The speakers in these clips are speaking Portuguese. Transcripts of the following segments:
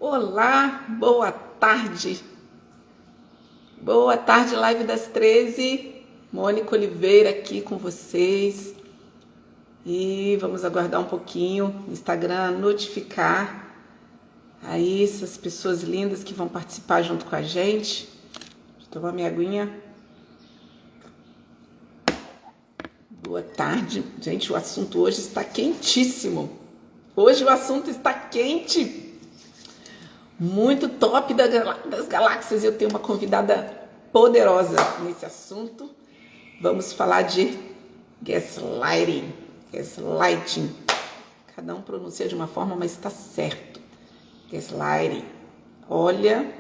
Olá, boa tarde. Boa tarde, live das 13. Mônica Oliveira aqui com vocês. E vamos aguardar um pouquinho o Instagram notificar aí essas pessoas lindas que vão participar junto com a gente. Deixa eu tomar minha aguinha. Boa tarde. Gente, o assunto hoje está quentíssimo. Hoje o assunto está quente. Muito top das galáxias. Eu tenho uma convidada poderosa nesse assunto. Vamos falar de gaslighting. Gaslighting. Cada um pronuncia de uma forma, mas está certo. Gaslighting. Olha,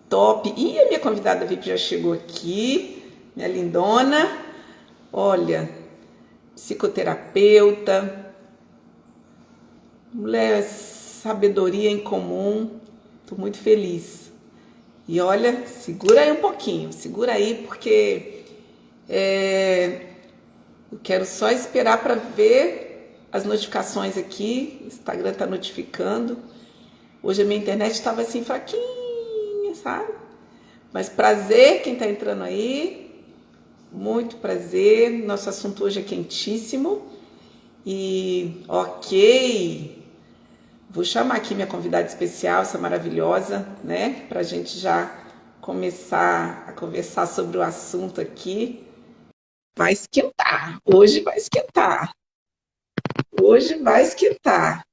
top. E a minha convidada VIP já chegou aqui, minha lindona. Olha, psicoterapeuta, mulher, sabedoria em comum. Estou muito feliz. E olha, segura aí um pouquinho, segura aí, porque eu quero só esperar para ver as notificações aqui. O Instagram está notificando. Hoje a minha internet estava assim, fraquinha, sabe? Mas prazer quem está entrando aí. Muito prazer. Nosso assunto hoje é quentíssimo. E ok. Vou chamar aqui minha convidada especial, essa maravilhosa, né? Para a gente já começar a conversar sobre o assunto aqui. Vai esquentar. Hoje vai esquentar. Hoje vai esquentar.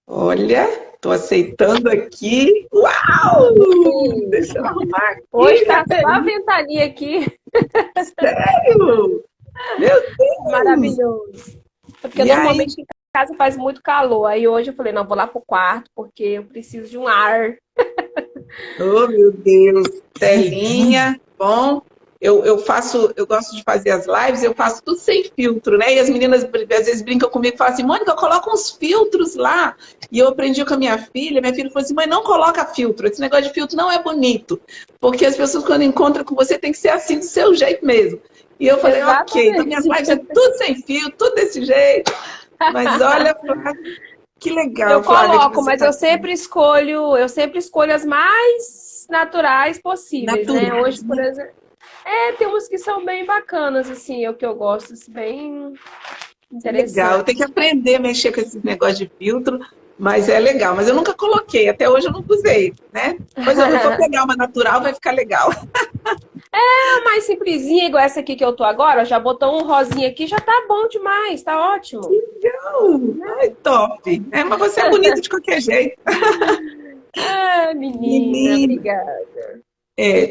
Olha, tô aceitando aqui. Uau! Deixa eu arrumar aqui. Hoje tá só a ventania aqui. Sério? Meu Deus! Maravilhoso. Porque E aí? normalmente em casa faz muito calor. Aí hoje eu falei, não, vou lá pro quarto, porque eu preciso de um ar. Oh, meu Deus! Telinha, bom. Eu faço, eu gosto de fazer as lives, eu faço tudo sem filtro, né? E as meninas às vezes brincam comigo e falam assim, Mônica, coloca uns filtros lá. E eu aprendi com a minha filha falou assim, mãe, não coloca filtro, esse negócio de filtro não é bonito. Porque as pessoas, quando encontram com você, tem que ser assim, do seu jeito mesmo. E eu falei, ok, então minhas Exatamente. lives é tudo sem filtro, tudo desse jeito. Mas olha, Flávia, que legal, Eu Flávia, que coloco, você mas está aqui. eu sempre escolho as mais naturais possíveis, né? Naturais, Hoje, por né? exemplo, tem umas que são bem bacanas, assim, é o que eu gosto, assim, bem Que legal, eu tenho que interessante. aprender a mexer com esse negócio de filtro, mas é legal. Mas eu nunca coloquei, até hoje eu não usei, né? Depois eu vou pegar uma natural, vai ficar legal. Mais simplesinha, igual essa aqui que eu tô agora, já botou um rosinha aqui, já tá bom demais, tá ótimo. Legal! Ai, top! É, mas você é bonita de qualquer jeito. Ah, menina, Menina, obrigada.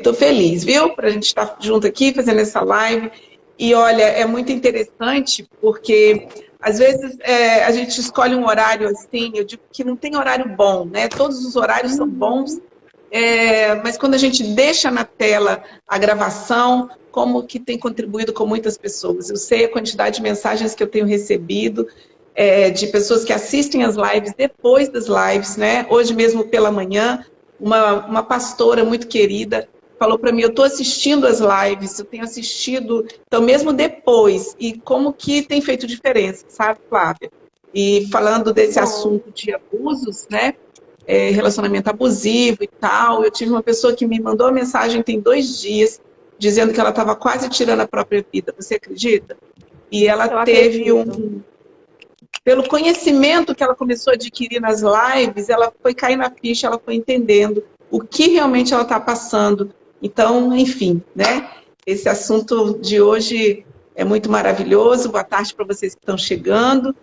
tô feliz, viu? Pra gente estar junto aqui fazendo essa live. E olha, é muito interessante porque às vezes a gente escolhe um horário assim, eu digo que não tem horário bom, né? Todos os horários são bons. Mas quando a gente deixa na tela a gravação, como que tem contribuído com muitas pessoas. Eu sei a quantidade de mensagens que eu tenho recebido de pessoas que assistem as lives depois das lives, né? Hoje mesmo pela manhã, uma pastora muito querida falou para mim, eu estou assistindo as lives, eu tenho assistido, então mesmo depois, e como que tem feito diferença, sabe, Flávia? E falando Que desse bom. assunto de abusos, né? Relacionamento abusivo e tal. Eu tive uma pessoa que me mandou uma mensagem tem 2 dias, dizendo que ela estava quase tirando a própria vida. Você acredita? E ela Eu teve acredito. pelo conhecimento que ela começou a adquirir nas lives, ela foi cair na ficha, ela foi entendendo o que realmente ela está passando. Então, enfim, né? Esse assunto de hoje é muito maravilhoso. Boa tarde para vocês que estão chegando.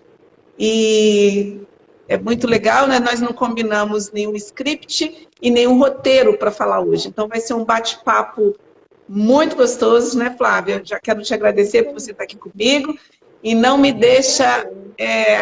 E é muito legal, né? Nós não combinamos nenhum script e nenhum roteiro para falar hoje. Então vai ser um bate-papo muito gostoso, né, Flávia? Já quero te agradecer por você estar aqui comigo. E não me deixa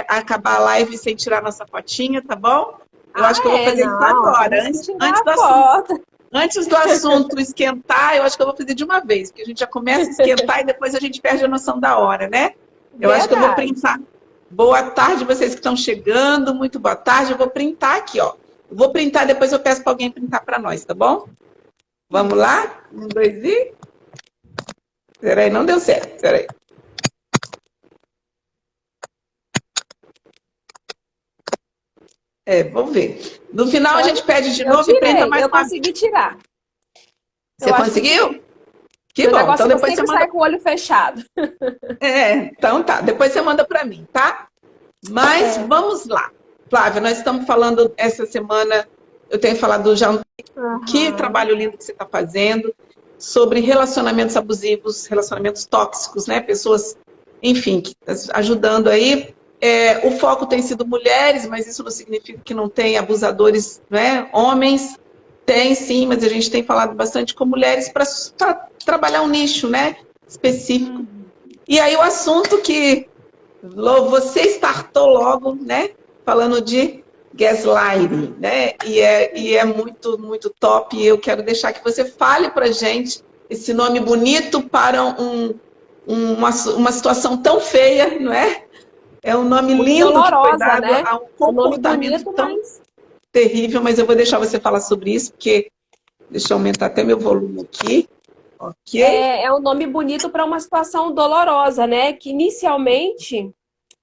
acabar a live sem tirar nossa fotinha, tá bom? Eu acho que eu vou fazer isso Não, agora, temos que tirar antes a do assunto. foto. Antes do assunto esquentar, eu acho que eu vou fazer de uma vez, porque a gente já começa a esquentar e depois a gente perde a noção da hora, né? Eu acho que eu vou Verdade. printar. Boa tarde, vocês que estão chegando. Muito boa tarde. Eu vou printar aqui, ó. Eu vou printar, depois eu peço para alguém printar para nós, tá bom? Vamos Isso. lá? Um, dois e. Peraí, não deu certo. Peraí. Vou ver. No final a gente pede de Eu novo e tirei, prenda mais eu uma. consegui tirar. Você Eu acho que conseguiu? Que o bom. negócio Então é que eu depois você sempre manda. saio com o olho fechado. Então tá. Depois você manda para mim, tá? Mas Certo. vamos lá. Flávia, nós estamos falando essa semana, eu tenho falado já que Aham. trabalho lindo que você está fazendo, sobre relacionamentos abusivos, relacionamentos tóxicos, né? Pessoas, enfim, ajudando aí. O foco tem sido mulheres, mas isso não significa que não tem abusadores, né? Homens. Tem sim, mas a gente tem falado bastante com mulheres para trabalhar um nicho, né? Específico. E aí o assunto que você startou logo, né? Falando de gaslighting, né? E é muito, muito top. E eu quero deixar que você fale para gente esse nome bonito para uma situação tão feia, não é? É um nome Muito lindo que foi dolorosa, dado né? a um Um nome comportamento bonito, tão mas terrível, mas eu vou deixar você falar sobre isso, porque deixa eu aumentar até meu volume aqui. Ok? é um nome bonito para uma situação dolorosa, né? Que inicialmente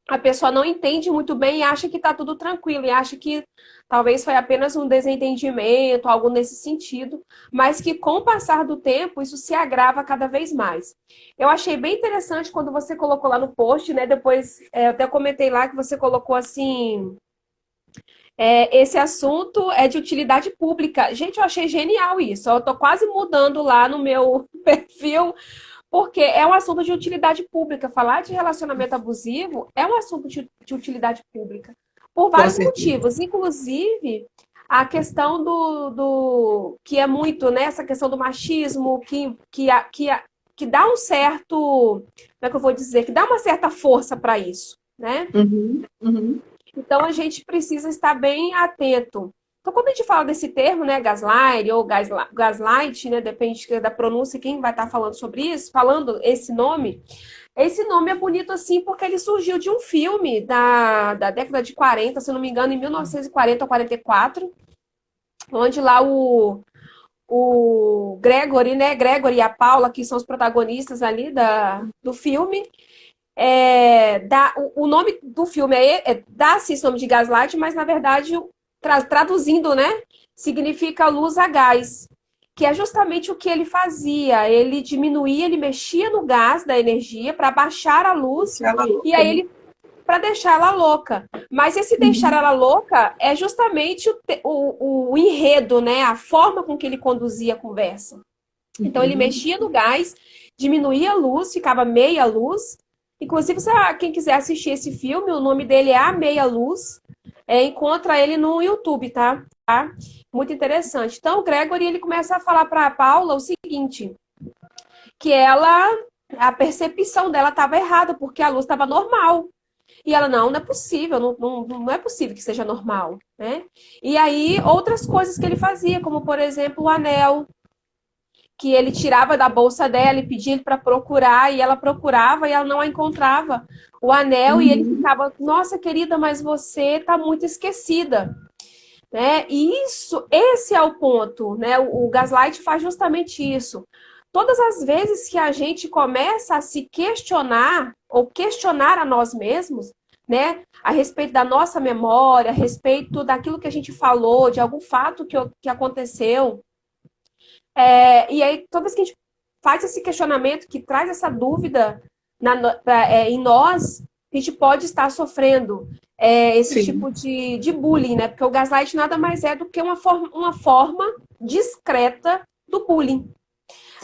a pessoa não entende muito bem e acha que está tudo tranquilo, e acha que talvez foi apenas um desentendimento, algo nesse sentido, mas que com o passar do tempo isso se agrava cada vez mais. Eu achei bem interessante quando você colocou lá no post, né? Depois eu até comentei lá que você colocou assim. Esse assunto é de utilidade pública. Gente, eu achei genial isso. Eu estou quase mudando lá no meu perfil, porque é um assunto de utilidade pública. Falar de relacionamento abusivo é um assunto de utilidade pública, por Com vários certeza. motivos. Inclusive, a questão que é muito, né? Essa questão do machismo, que dá um certo. Como é que eu vou dizer? Que dá uma certa força para isso, né? Uhum, uhum. Então a gente precisa estar bem atento. Então, quando a gente fala desse termo, né, gaslight ou gaslight, né, depende da pronúncia, quem vai estar falando sobre isso, falando esse nome é bonito assim porque ele surgiu de um filme da década de 40, se eu não me engano, em 1940 ou 44, onde lá o Gregory, né, Gregory e a Paula, que são os protagonistas ali do filme, o nome do filme dá-se esse nome de gaslight, mas na verdade, traduzindo, né, significa luz a gás, que é justamente o que ele fazia. Ele diminuía, ele mexia no gás da energia para baixar a luz Ela e louca, aí né? ele para deixar ela louca. Mas esse deixar ela louca é justamente o enredo, né, a forma com que ele conduzia a conversa. Então ele Uhum. mexia no gás, diminuía a luz, ficava meia luz. Inclusive, quem quiser assistir esse filme, o nome dele é A Meia Luz. Encontra ele no YouTube, tá? Muito interessante. Então, o Gregory ele começa a falar para a Paula o seguinte, que a percepção dela estava errada, porque a luz estava normal. E ela, não é possível, não é possível que seja normal, né? E aí, outras coisas que ele fazia, como, por exemplo, o anel, que ele tirava da bolsa dela e pedia ele para procurar, e ela procurava e ela não a encontrava. O anel, e ele Uhum. ficava, nossa querida, mas você está muito esquecida. Né? E esse é o ponto, né? O gaslight faz justamente isso. Todas as vezes que a gente começa a se questionar ou questionar a nós mesmos, né, a respeito da nossa memória, a respeito daquilo que a gente falou, de algum fato que aconteceu, e aí, toda vez que a gente faz esse questionamento, que traz essa dúvida em nós, a gente pode estar sofrendo esse Sim, tipo de bullying, né? Porque o gaslight nada mais é do que uma forma discreta do bullying.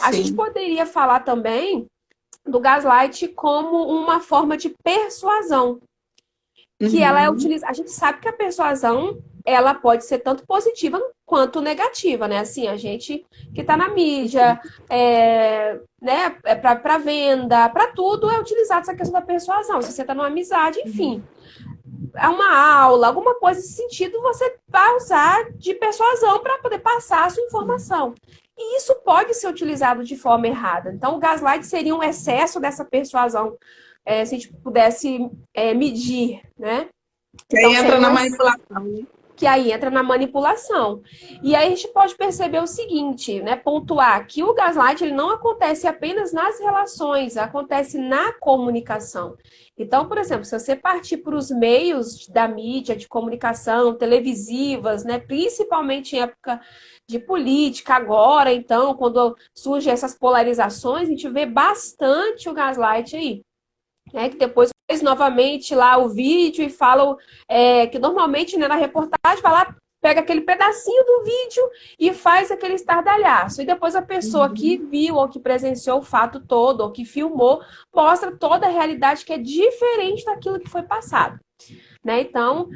A gente sim. poderia falar também do gaslight como uma forma de persuasão, que ela é Uhum. utilizada. A gente sabe que a persuasão ela pode ser tanto positiva quanto negativa, né? Assim, a gente que está na mídia, né, para venda, para tudo é utilizado essa questão da persuasão. Se você está numa amizade, enfim, é uma aula, alguma coisa nesse sentido, você vai usar de persuasão para poder passar a sua informação. E isso pode ser utilizado de forma errada. Então, o gaslight seria um excesso dessa persuasão, se a gente pudesse medir, né? Que aí Então, entra seria na manipulação, né? que aí entra na manipulação. E aí a gente pode perceber o seguinte, né? Pontuar que o gaslight ele não acontece apenas nas relações, acontece na comunicação. Então, por exemplo, se você partir para os meios da mídia de comunicação, televisivas, né? Principalmente em época de política, agora, então, quando surgem essas polarizações, a gente vê bastante o gaslight aí. Né, que depois faz novamente lá o vídeo e fala que normalmente, né, na reportagem vai lá, pega aquele pedacinho do vídeo e faz aquele estardalhaço. E depois a pessoa que viu ou que presenciou o fato todo ou que filmou mostra toda a realidade que é diferente daquilo que foi passado. Né? Então,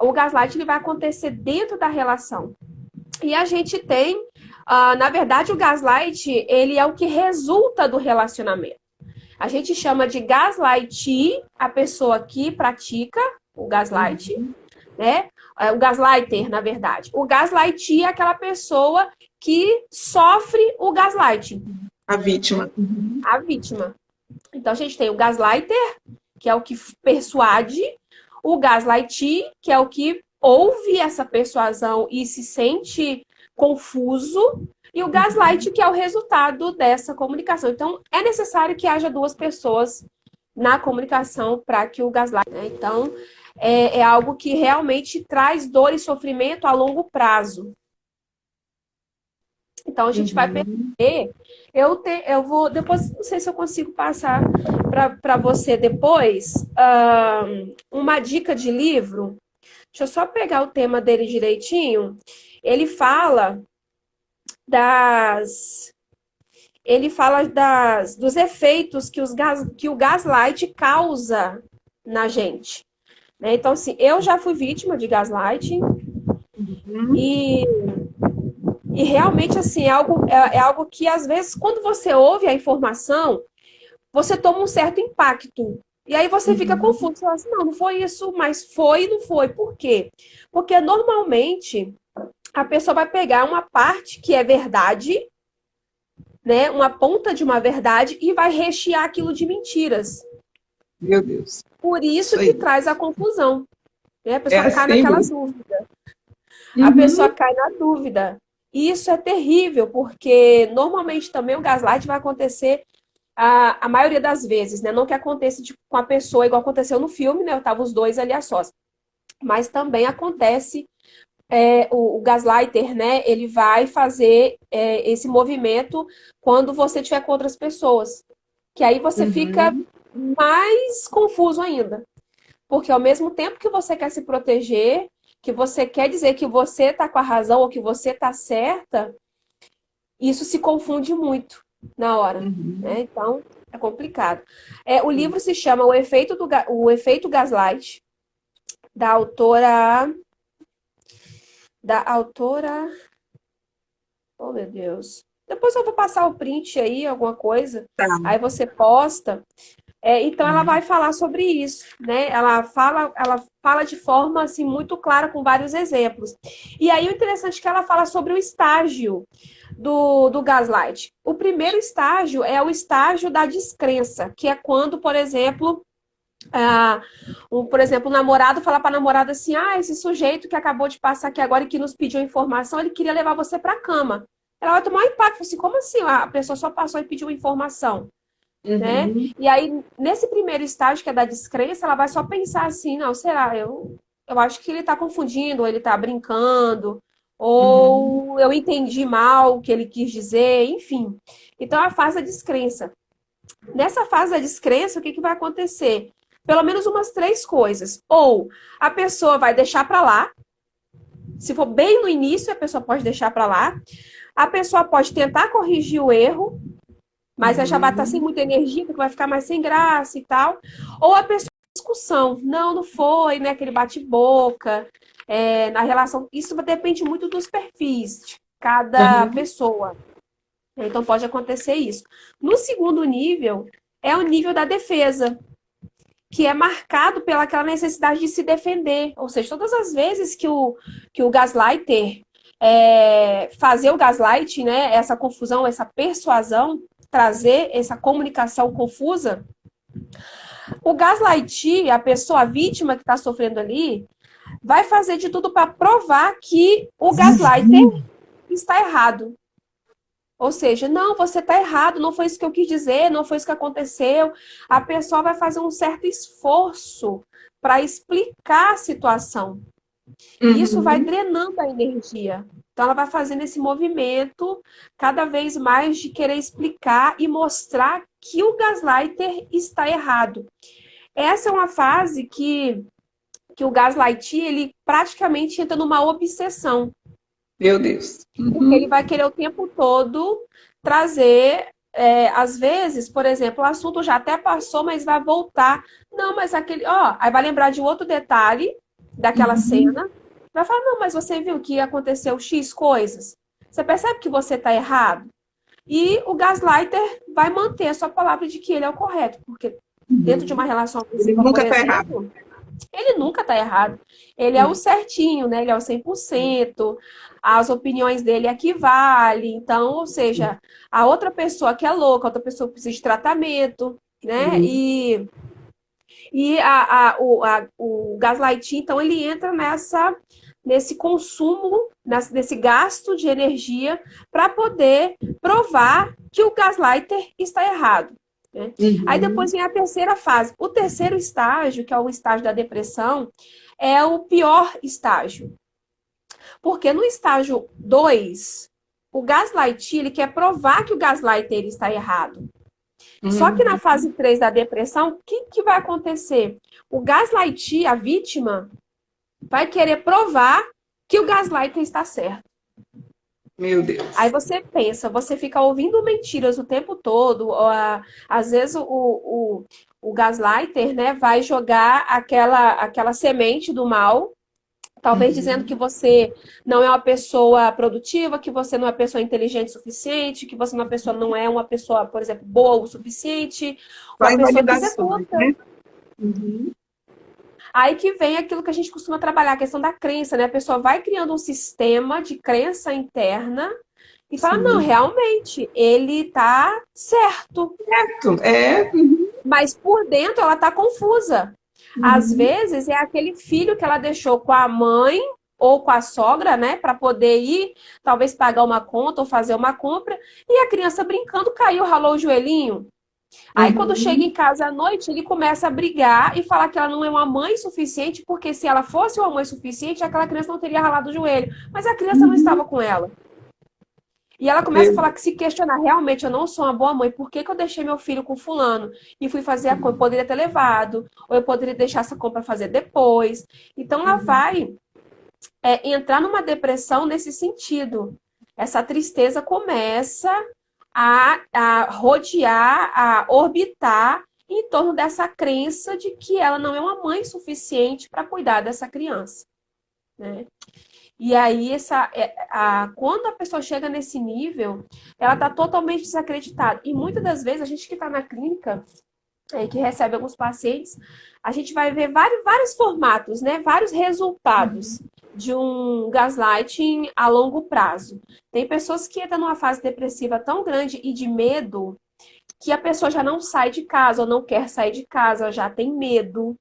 o gaslight ele vai acontecer dentro da relação. E a gente tem, na verdade, o gaslight ele é o que resulta do relacionamento. A gente chama de gaslight a pessoa que pratica o gaslight, né? O gaslighter, na verdade. O gaslight é aquela pessoa que sofre o gaslighting. A vítima. A vítima. Então, a gente tem o gaslighter, que é o que persuade, o gaslight, que é o que ouve essa persuasão e se sente confuso, e o gaslight, que é o resultado dessa comunicação. Então, é necessário que haja duas pessoas na comunicação para que o gaslight... Né? Então, é algo que realmente traz dor e sofrimento a longo prazo. Então, a gente vai perceber... Eu vou... Depois, não sei se eu consigo passar para você depois uma dica de livro. Deixa eu só pegar o tema dele direitinho. Ele fala dos efeitos que o gaslight causa na gente. Né? Então, assim, eu já fui vítima de gaslighting e realmente, assim, é algo que, às vezes, quando você ouve a informação, você toma um certo impacto. E aí você fica confuso. Você fala assim, não foi isso, mas foi e não foi. Por quê? Porque, normalmente, a pessoa vai pegar uma parte que é verdade, né, uma ponta de uma verdade, e vai rechear aquilo de mentiras. Meu Deus. Por isso que traz a confusão. Né? A pessoa cai assim naquela mesmo. dúvida. A pessoa cai na dúvida. E isso é terrível, porque normalmente também o gaslight vai acontecer a maioria das vezes, né? Não que aconteça com a pessoa igual aconteceu no filme, né? Estavam os dois ali a sós. Mas também acontece o gaslighter, né? Ele vai fazer esse movimento quando você estiver com outras pessoas. Que aí você fica mais confuso ainda. Porque ao mesmo tempo que você quer se proteger, que você quer dizer que você está com a razão ou que você está certa, isso se confunde muito na hora. Né? Então, é complicado. O livro se chama O Efeito Gaslight, da autora... Oh, meu Deus. Depois eu vou passar o print aí, alguma coisa. Tá. Aí você posta. Então, ela vai falar sobre isso, né? Ela fala de forma, assim, muito clara, com vários exemplos. E aí, o interessante é que ela fala sobre o estágio do gaslight. O primeiro estágio é o estágio da descrença, que é quando, por exemplo... o namorado fala para a namorada assim, esse sujeito que acabou de passar aqui agora e que nos pediu informação, ele queria levar você para a cama. Ela vai tomar um impacto, assim, como assim? A pessoa só passou e pediu informação, né? E aí, nesse primeiro estágio, que é da descrença, ela vai só pensar assim, não, será? Eu acho que ele está confundindo, ou ele está brincando, ou eu entendi mal o que ele quis dizer, enfim. Então, a fase da descrença. Nessa fase da descrença, o que vai acontecer? Pelo menos umas 3 coisas. Ou a pessoa vai deixar para lá. Se for bem no início, a pessoa pode deixar para lá. A pessoa pode tentar corrigir o erro, mas já vai estar sem muita energia, porque vai ficar mais sem graça e tal. Ou a pessoa discussão. Não foi, né? Aquele bate-boca. Na relação. Isso depende muito dos perfis de cada pessoa. Então pode acontecer isso. No segundo nível, é o nível da defesa, que é marcado pelaquela necessidade de se defender. Ou seja, todas as vezes que o gaslighter fazer o gaslight, né, essa confusão, essa persuasão, trazer essa comunicação confusa, o gaslight, a pessoa, a vítima que está sofrendo ali, vai fazer de tudo para provar que o gaslighter está errado. Ou seja, não, você está errado, não foi isso que eu quis dizer, não foi isso que aconteceu. A pessoa vai fazer um certo esforço para explicar a situação. Isso vai drenando a energia. Então, ela vai fazendo esse movimento cada vez mais de querer explicar e mostrar que o gaslighter está errado. Essa é uma fase que o gaslight, ele praticamente entra numa obsessão. Meu Deus. Porque ele vai querer o tempo todo trazer, às vezes, por exemplo, o assunto já até passou, mas vai voltar. Não, mas aquele, ó, aí vai lembrar de outro detalhe daquela cena. Vai falar, não, mas você viu que aconteceu X coisas? Você percebe que você está errado? E o gaslighter vai manter a sua palavra de que ele é o correto, porque dentro de uma relação Ele abusiva, nunca por está exemplo, errado. ele nunca está errado. Ele é o certinho, né? Ele é o 100%. As opiniões dele equivalem. Então, ou seja, a outra pessoa que é louca, a outra pessoa que precisa de tratamento, né? O gaslighting, então, ele entra nesse consumo, nesse gasto de energia para poder provar que o gaslighter está errado. Né? Aí depois vem a terceira fase. O terceiro estágio, que é o estágio da depressão, é o pior estágio. Porque no estágio 2, o gaslight, ele quer provar que o gaslighter ele está errado. Só que na fase 3 da depressão, o que vai acontecer? O gaslight, a vítima, vai querer provar que o gaslighter está certo. Meu Deus. Aí você pensa, você fica ouvindo mentiras o tempo todo. Às vezes o gaslighter, né, vai jogar aquela semente do mal, talvez dizendo que você não é uma pessoa produtiva, que você não é uma pessoa inteligente o suficiente, que você não é uma pessoa, por exemplo, boa o suficiente, uma pessoa que executa. Né? Aí que vem aquilo que a gente costuma trabalhar, a questão da crença, né? A pessoa vai criando um sistema de crença interna e fala, não, realmente, ele tá certo. Certo, Mas por dentro ela tá confusa. Às vezes é aquele filho que ela deixou com a mãe ou com a sogra, né, para poder ir, talvez pagar uma conta ou fazer uma compra, e a criança brincando caiu, ralou o joelhinho. Aí quando chega em casa à noite, ele começa a brigar e falar que ela não é uma mãe suficiente, porque se ela fosse uma mãe suficiente, aquela criança não teria ralado o joelho. Mas a criança não estava com ela. E ela começa a falar que se questionar, realmente, eu não sou uma boa mãe, por que eu deixei meu filho com fulano e fui fazer a compra? Eu poderia ter levado, ou eu poderia deixar essa compra fazer depois. Então ela vai entrar numa depressão nesse sentido. Essa tristeza começa a rodear, a orbitar em torno dessa crença de que ela não é uma mãe suficiente para cuidar dessa criança. Né? E aí, quando a pessoa chega nesse nível, ela está totalmente desacreditada. E muitas das vezes, a gente que está na clínica, que recebe alguns pacientes, a gente vai ver vários formatos, né? Vários resultados de um gaslighting a longo prazo. Tem pessoas que entram numa fase depressiva tão grande e de medo que a pessoa já não sai de casa ou não quer sair de casa, ela já tem medo.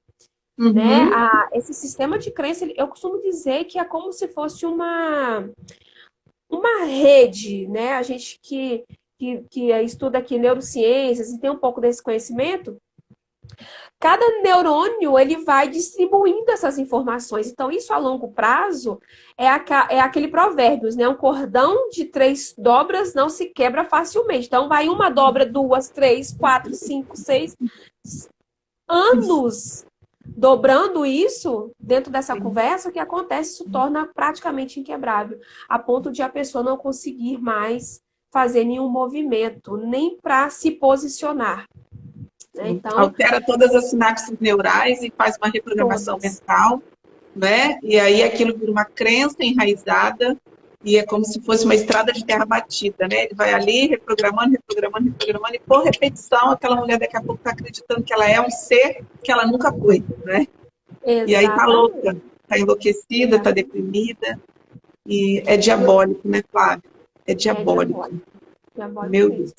Né? Esse sistema de crença, eu costumo dizer que é como se fosse uma rede, né? A gente que estuda aqui neurociências e tem um pouco desse conhecimento, cada neurônio ele vai distribuindo essas informações. Então, isso a longo prazo é aquele provérbio, né? Um cordão de 3 dobras não se quebra facilmente. Então, vai uma dobra, 2, 3, 4, 5, 6 anos dobrando isso dentro dessa conversa, o que acontece se torna praticamente inquebrável, a ponto de a pessoa não conseguir mais fazer nenhum movimento, nem para se posicionar. Então, altera todas as sinapses neurais e faz uma reprogramação mental, né? E aí aquilo vira uma crença enraizada e é como se fosse uma estrada de terra batida, né? Ele vai ali reprogramando e por repetição aquela mulher daqui a pouco está acreditando que ela é um ser que ela nunca foi, né? Exatamente. E aí tá louca, tá enlouquecida, tá deprimida e é diabólico, né, Flávia? É diabólico. Meu Deus.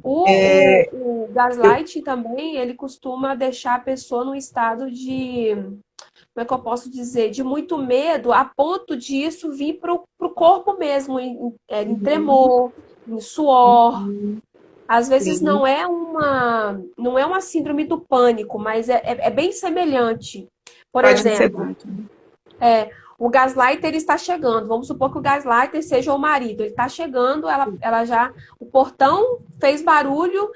O gaslight também, ele costuma deixar a pessoa num estado de como é que eu posso dizer, de muito medo a ponto disso vir para o corpo mesmo, em tremor, em suor. Uhum. Às vezes Sim, não é uma síndrome do pânico, mas é bem semelhante. Por pode exemplo, ansiedade. o gaslighter está chegando. Vamos supor que o gaslighter seja o marido. Ele está chegando, ela já. O portão fez barulho,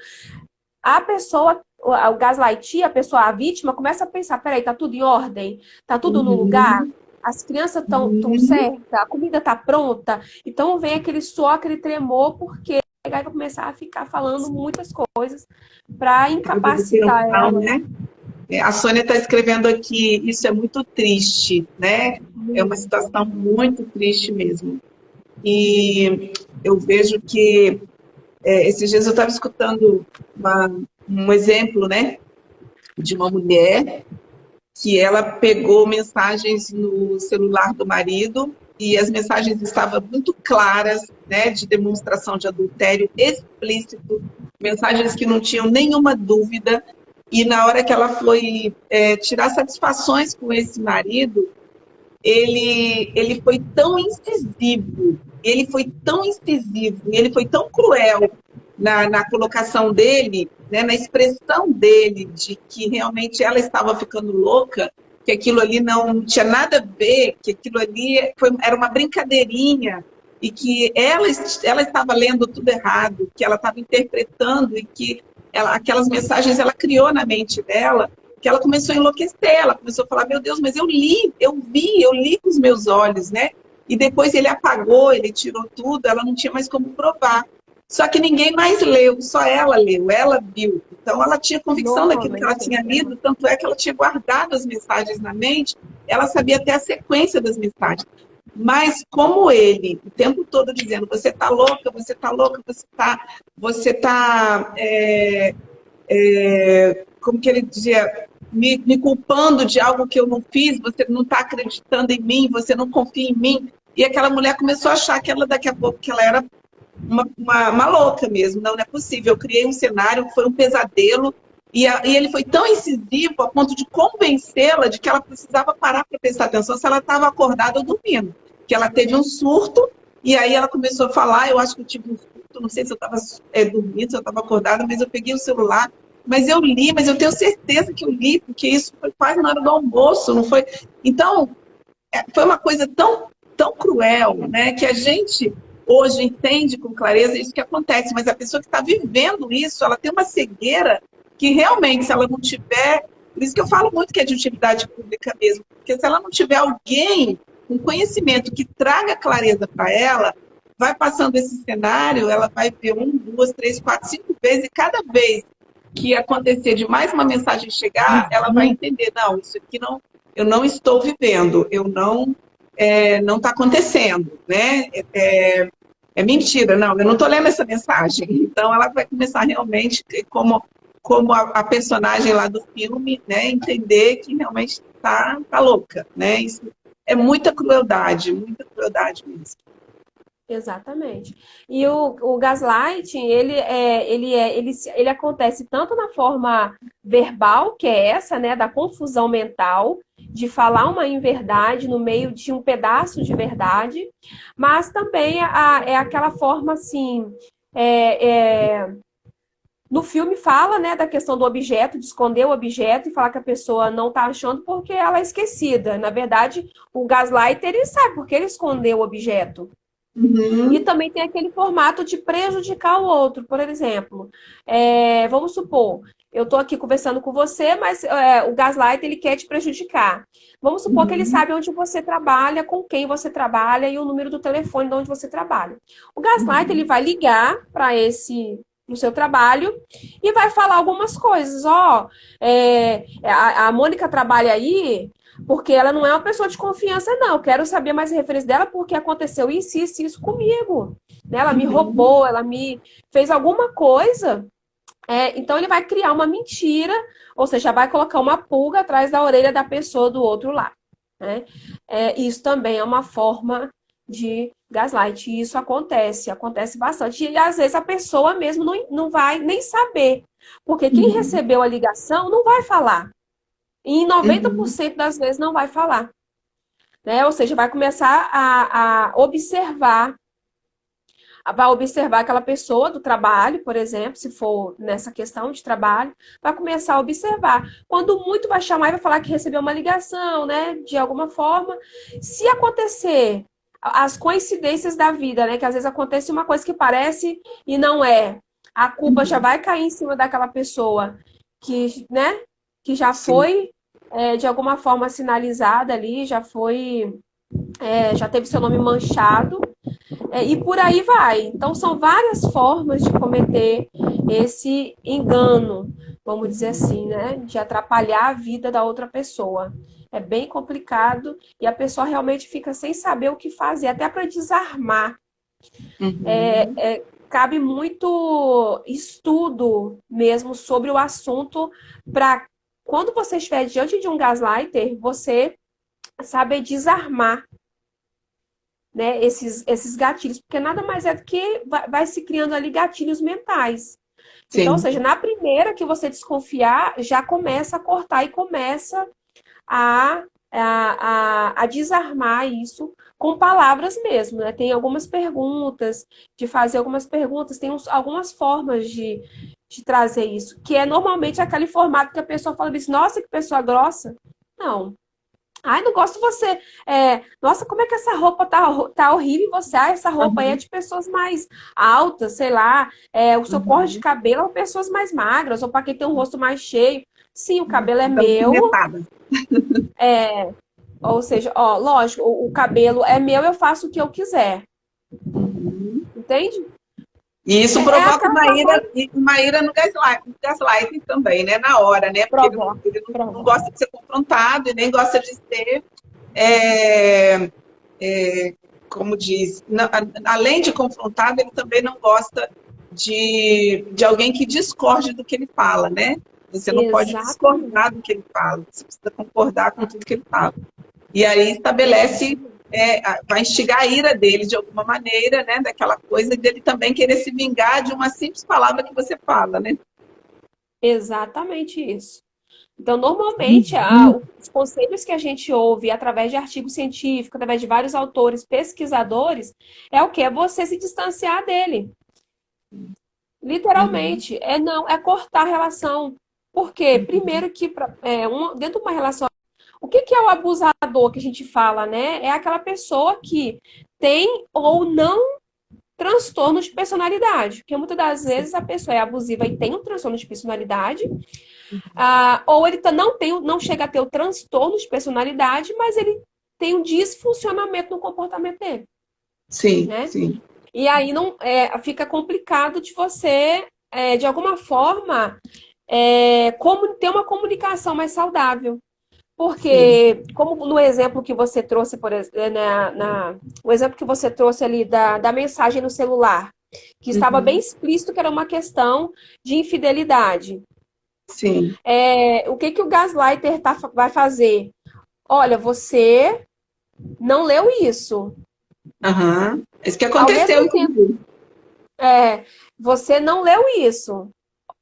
a pessoa, o gaslighter, a pessoa, a vítima, começa a pensar: peraí, tá tudo em ordem? Tá tudo no lugar? Uhum. As crianças estão tão Uhum. certas? A comida tá pronta? Então vem aquele suor, aquele tremor, porque aí vai começar a ficar falando muitas coisas para Carga de incapacitar tensão, ela. né? A Sônia está escrevendo aqui, isso é muito triste, né? É uma situação muito triste mesmo. E eu vejo que esses dias eu estava escutando um exemplo, né, de uma mulher que ela pegou mensagens no celular do marido e as mensagens estavam muito claras, né, de demonstração de adultério explícito, mensagens que não tinham nenhuma dúvida. E na hora que ela foi tirar satisfações com esse marido, ele foi tão incisivo, ele foi tão cruel na colocação dele, né, na expressão dele de que realmente ela estava ficando louca, que aquilo ali não tinha nada a ver, que aquilo ali era uma brincadeirinha e que ela estava lendo tudo errado, que ela estava interpretando e que aquelas mensagens ela criou na mente dela, que ela começou a enlouquecer, ela começou a falar: meu Deus, mas eu li, eu li com os meus olhos, né? E depois ele apagou, ele tirou tudo, ela não tinha mais como provar. Só que ninguém mais leu, só ela leu, ela viu. Então ela tinha convicção daquilo que ela Normalmente é tinha isso que lido, acontece. tanto é que ela tinha guardado as mensagens na mente, ela sabia até a sequência das mensagens. Mas como ele, o tempo todo dizendo: você está louca, você está louca, você tá como que ele dizia, me culpando de algo que eu não fiz, você não está acreditando em mim, você não confia em mim. E aquela mulher começou a achar que ela, daqui a pouco, que ela era uma louca mesmo. Não, não é possível. Eu criei um cenário, foi um pesadelo, e ele foi tão incisivo a ponto de convencê-la de que ela precisava parar para prestar atenção se ela estava acordada ou dormindo. Que ela teve um surto, e aí ela começou a falar: eu acho que eu tive um surto, não sei se eu estava dormindo, se eu estava acordada, mas eu peguei o celular, mas eu li, mas eu tenho certeza que eu li, porque isso foi quase na hora do almoço, não foi? Então, foi uma coisa tão cruel, né, que a gente hoje entende com clareza isso que acontece, mas a pessoa que está vivendo isso, ela tem uma cegueira que realmente, se ela não tiver, por isso que eu falo muito que é de utilidade pública mesmo, porque se ela não tiver alguém com conhecimento que traga clareza para ela, vai passando esse cenário, ela vai ver 1, 2, 3, 4, 5 vezes, e cada vez que acontecer de mais uma mensagem chegar, ela vai entender: não, isso aqui não, eu não estou vivendo, eu não está acontecendo, né? É mentira, não, eu não estou lendo essa mensagem. Então ela vai começar realmente, como a personagem lá do filme, né, entender que realmente tá louca, né? Isso é muita crueldade mesmo. Exatamente. E o gaslighting, ele acontece tanto na forma verbal, que é essa, né, da confusão mental, de falar uma inverdade no meio de um pedaço de verdade, mas também é aquela forma assim. é, é, no filme fala, né, da questão do objeto, de esconder o objeto e falar que a pessoa não está achando porque ela é esquecida. Na verdade, o gaslighter, ele sabe porque ele escondeu o objeto. E Uhum, também tem aquele formato de prejudicar o outro. Por exemplo, vamos supor, eu estou aqui conversando com você, mas o gaslight ele quer te prejudicar. Vamos supor que ele uhum, sabe onde você trabalha, com quem você trabalha e o número do telefone de onde você trabalha. O gaslight ele uhum, vai ligar para esse no seu trabalho e vai falar algumas coisas. Ó, a Mônica trabalha aí porque ela não é uma pessoa de confiança, não. Eu quero saber mais a referência dela porque aconteceu isso comigo. Né? Ela me uhum. roubou, ela me fez alguma coisa. Então ele vai criar uma mentira, ou seja, vai colocar uma pulga atrás da orelha da pessoa do outro lado. Né? Isso também é uma forma de gaslight. E isso acontece bastante. E às vezes a pessoa mesmo não vai nem saber. Porque quem Uhum. recebeu a ligação não vai falar. E em Uhum. 90% das vezes não vai falar, né? Ou seja, a observar, vai observar aquela pessoa do trabalho, por exemplo, se for nessa questão de trabalho, vai começar a observar. Quando muito vai chamar e vai falar que recebeu uma ligação, né, de alguma forma. Se acontecer as coincidências da vida, né, que às vezes acontece uma coisa que parece e não é, a culpa já Uhum. vai cair em cima daquela pessoa que, né, que já Sim. foi de alguma forma sinalizada ali, já teve seu nome manchado, e por aí vai. Então, são várias formas de cometer esse engano, vamos dizer assim, né? De atrapalhar a vida da outra pessoa. É bem complicado e a pessoa realmente fica sem saber o que fazer, até para desarmar. Uhum. Cabe muito estudo mesmo sobre o assunto para quando você estiver diante de um gaslighter, você saber desarmar, né, esses gatilhos, porque nada mais é do que vai se criando ali gatilhos mentais. Então, ou Sim. seja, na primeira que você desconfiar, já começa a cortar e começa a, a desarmar isso com palavras mesmo, né? Tem algumas perguntas, de fazer algumas perguntas, tem algumas formas de trazer isso, que é normalmente aquele formato que a pessoa fala assim, nossa, que pessoa grossa. Não, ai, não gosto de você. Nossa, como é que essa roupa tá horrível em você? Ah, essa roupa aí é Uhum. de pessoas mais altas, sei lá. O seu corte de Uhum. cabelo é para pessoas mais magras, ou para quem tem um rosto mais cheio. Sim, o cabelo é Da meu. alfinetada. Ou seja, ó, lógico, o cabelo é meu, eu faço o que eu quiser. Uhum. Entende? E isso É provoca aquela famosa uma ira no gaslighting também, né? Na hora, né? Porque prova. ele não Prova. gosta de ser confrontado e nem gosta de ser, é, como diz, além de confrontado, ele também não gosta de alguém que discorde do que ele fala, né? Você não pode Exatamente. discordar do que ele fala, você precisa concordar com tudo que ele fala. E aí estabelece, vai instigar a ira dele de alguma maneira, né? Daquela coisa dele também querer se vingar de uma simples palavra que você fala, né? Exatamente isso. Então, normalmente, Uhum. os conselhos que a gente ouve através de artigos científicos, através de vários autores, pesquisadores, é o que? É você se distanciar dele. Uhum. Literalmente. É cortar a relação. Por quê? Primeiro que dentro de uma relação. O que é o abusador que a gente fala, né? É aquela pessoa que tem ou não transtorno de personalidade. Porque muitas das vezes a pessoa é abusiva e tem um transtorno de personalidade, ou ele não chega a ter o transtorno de personalidade, mas ele tem um desfuncionamento no comportamento dele, Sim, né? sim. E aí não fica complicado de você, de alguma forma, ter uma comunicação mais saudável. Sim. Porque, como no exemplo que você trouxe, por exemplo, o exemplo que você trouxe ali da mensagem no celular, que estava bem Uhum. explícito que era uma questão de infidelidade. Sim. O que o gaslighter vai fazer? Olha, você não leu isso. Aham. Isso que Ao aconteceu, mesmo tempo, inclusive. você não leu isso.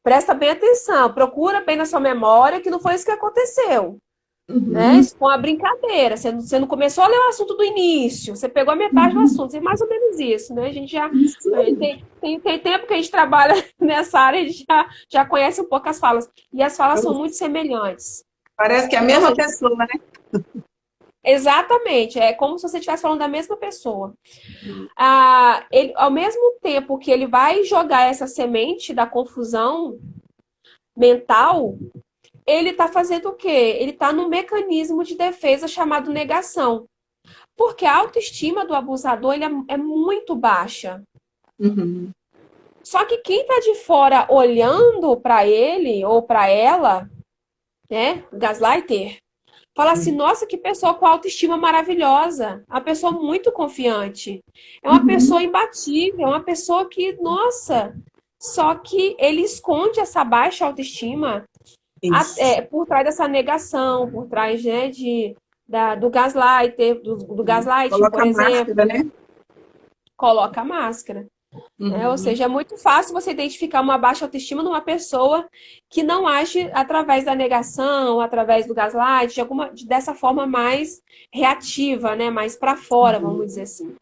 Presta bem atenção, procura bem na sua memória que não foi isso que aconteceu. Né? Uhum. Isso foi uma brincadeira. Você não começou a ler o assunto do início, você pegou a metade do assunto. É mais ou menos isso, né? A gente já Isso. tem tempo que a gente trabalha nessa área, a gente já conhece um pouco as falas. E as falas são muito semelhantes. Parece que é a Então, ou mesma seja, pessoa, né? exatamente, é como se você estivesse falando da mesma pessoa. Ao mesmo tempo que ele vai jogar essa semente da confusão mental, ele está fazendo o quê? Ele está num mecanismo de defesa chamado negação. Porque a autoestima do abusador é muito baixa. Uhum. Só que quem está de fora olhando para ele ou para ela, né, gaslighter, fala assim: nossa, que pessoa com autoestima maravilhosa, uma pessoa muito confiante, é uma Uhum. pessoa imbatível, é uma pessoa que, nossa. Só que ele esconde essa baixa autoestima Isso. por trás dessa negação, por trás, né, do gaslighter, do gaslighting, por Coloca a exemplo, máscara, né? coloca a máscara. né? Ou seja, é muito fácil você identificar uma baixa autoestima numa pessoa que não age através da negação, através do gaslight, dessa forma mais reativa, né? Mais para fora, vamos dizer assim.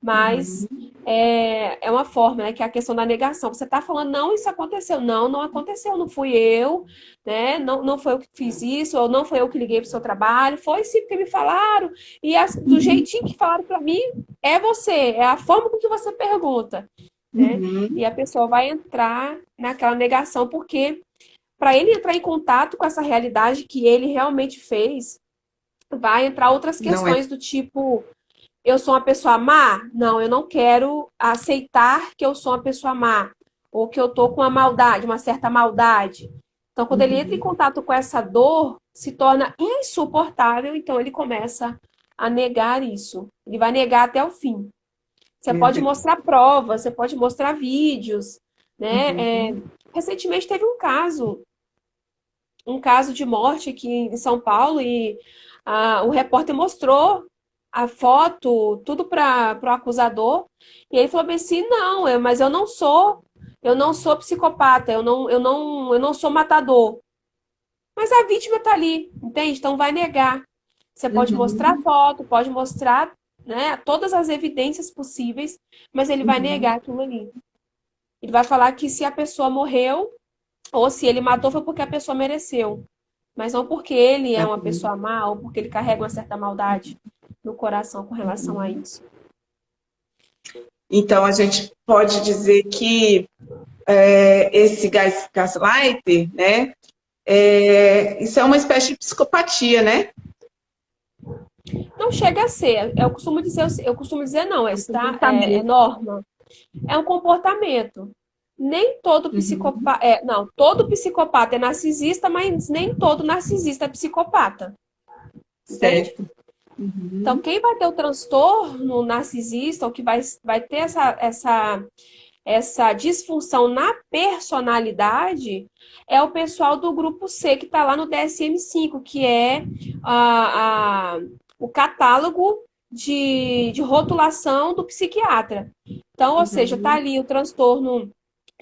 Mas é uma forma, né? Que é a questão da negação. Você está falando, não, isso aconteceu. Não, não aconteceu, não fui eu, né? Não, não foi eu que fiz isso, ou não foi eu que liguei para o seu trabalho, foi sim porque me falaram. E do jeitinho que falaram para mim, é você, é a forma com que você pergunta, né? E a pessoa vai entrar naquela negação, porque para ele entrar em contato com essa realidade que ele realmente fez, vai entrar outras Não é. questões do tipo. Eu sou uma pessoa má? Não, eu não quero aceitar que eu sou uma pessoa má. Ou que eu tô com uma maldade, uma certa maldade. Então, quando ele entra em contato com essa dor, se torna insuportável, então ele começa a negar isso. Ele vai negar até o fim. Você Meu pode Deus. mostrar provas, você pode mostrar vídeos, né? Recentemente teve um caso de morte aqui em São Paulo e o repórter mostrou a foto, tudo para o acusador, e ele falou bem assim, não, mas eu não sou psicopata, eu não sou matador. Mas a vítima tá ali, entende? Então vai negar. Você pode mostrar foto, pode mostrar, né, todas as evidências possíveis, mas ele vai negar aquilo ali. Ele vai falar que se a pessoa morreu, ou se ele matou, foi porque a pessoa mereceu. Mas não porque ele é uma pessoa má, ou porque ele carrega uma certa maldade no coração com relação a isso. Então, a gente pode dizer que esse gaslighter, né, isso é uma espécie de psicopatia, né? Não chega a ser. Eu costumo dizer não, é norma. É um comportamento. Nem todo psicopata. Não, todo psicopata é narcisista, mas nem todo narcisista é psicopata. Entende? Certo. Então, quem vai ter o transtorno narcisista, ou que vai ter essa disfunção na personalidade, é o pessoal do grupo C, que está lá no DSM-5, que é o catálogo de rotulação do psiquiatra. Então, ou seja, está ali o transtorno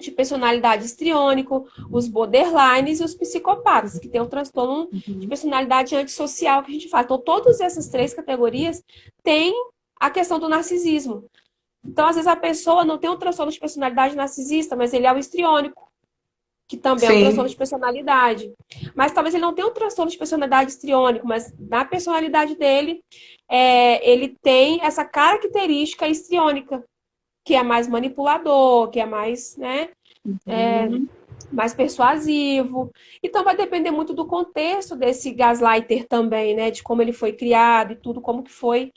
de personalidade histriônico, os borderlines e os psicopatas, que tem o transtorno de personalidade antissocial que a gente fala. Então, todas essas três categorias têm a questão do narcisismo. Então, às vezes, a pessoa não tem um transtorno de personalidade narcisista, mas ele é o histriônico, que também é um transtorno de personalidade. Mas talvez ele não tenha um transtorno de personalidade histriônico, mas na personalidade dele, ele tem essa característica histriônica, que é mais manipulador, que é mais, né, mais persuasivo. Então vai depender muito do contexto desse gaslighter também, né, de como ele foi criado e tudo, como que foi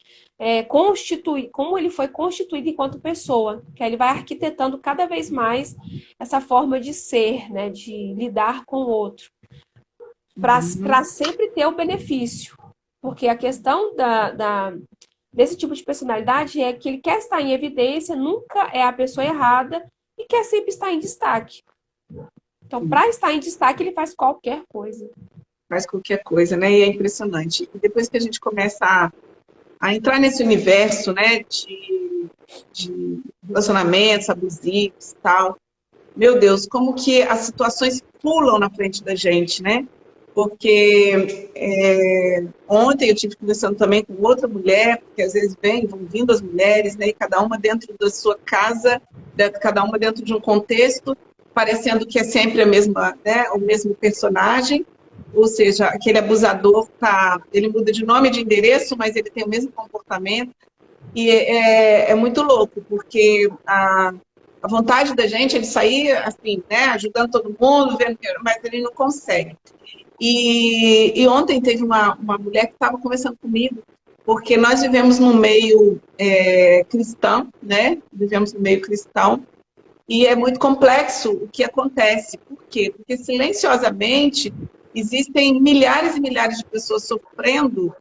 como ele foi constituído enquanto pessoa, que aí ele vai arquitetando cada vez mais essa forma de ser, né, de lidar com o outro, para sempre ter o benefício. Porque a questão desse tipo de personalidade é que ele quer estar em evidência, nunca é a pessoa errada e quer sempre estar em destaque. Então, para estar em destaque, ele faz qualquer coisa. Faz qualquer coisa, né? E é impressionante. E depois que a gente começa a entrar nesse universo, né, de relacionamentos abusivos e tal, meu Deus, como que as situações pulam na frente da gente, né? Porque ontem eu tive conversando também com outra mulher, porque às vezes vão vindo as mulheres, né, e cada uma dentro da sua casa, cada uma dentro de um contexto, parecendo que é sempre a mesma, né, o mesmo personagem, ou seja, aquele abusador ele muda de nome e de endereço, mas ele tem o mesmo comportamento, e é muito louco, porque a vontade da gente é de sair assim, né, ajudando todo mundo, mas ele não consegue. E ontem teve uma mulher que estava conversando comigo, porque nós vivemos no meio cristão, né? Vivemos no meio cristão, e é muito complexo o que acontece. Por quê? Porque silenciosamente existem milhares e milhares de pessoas sofrendo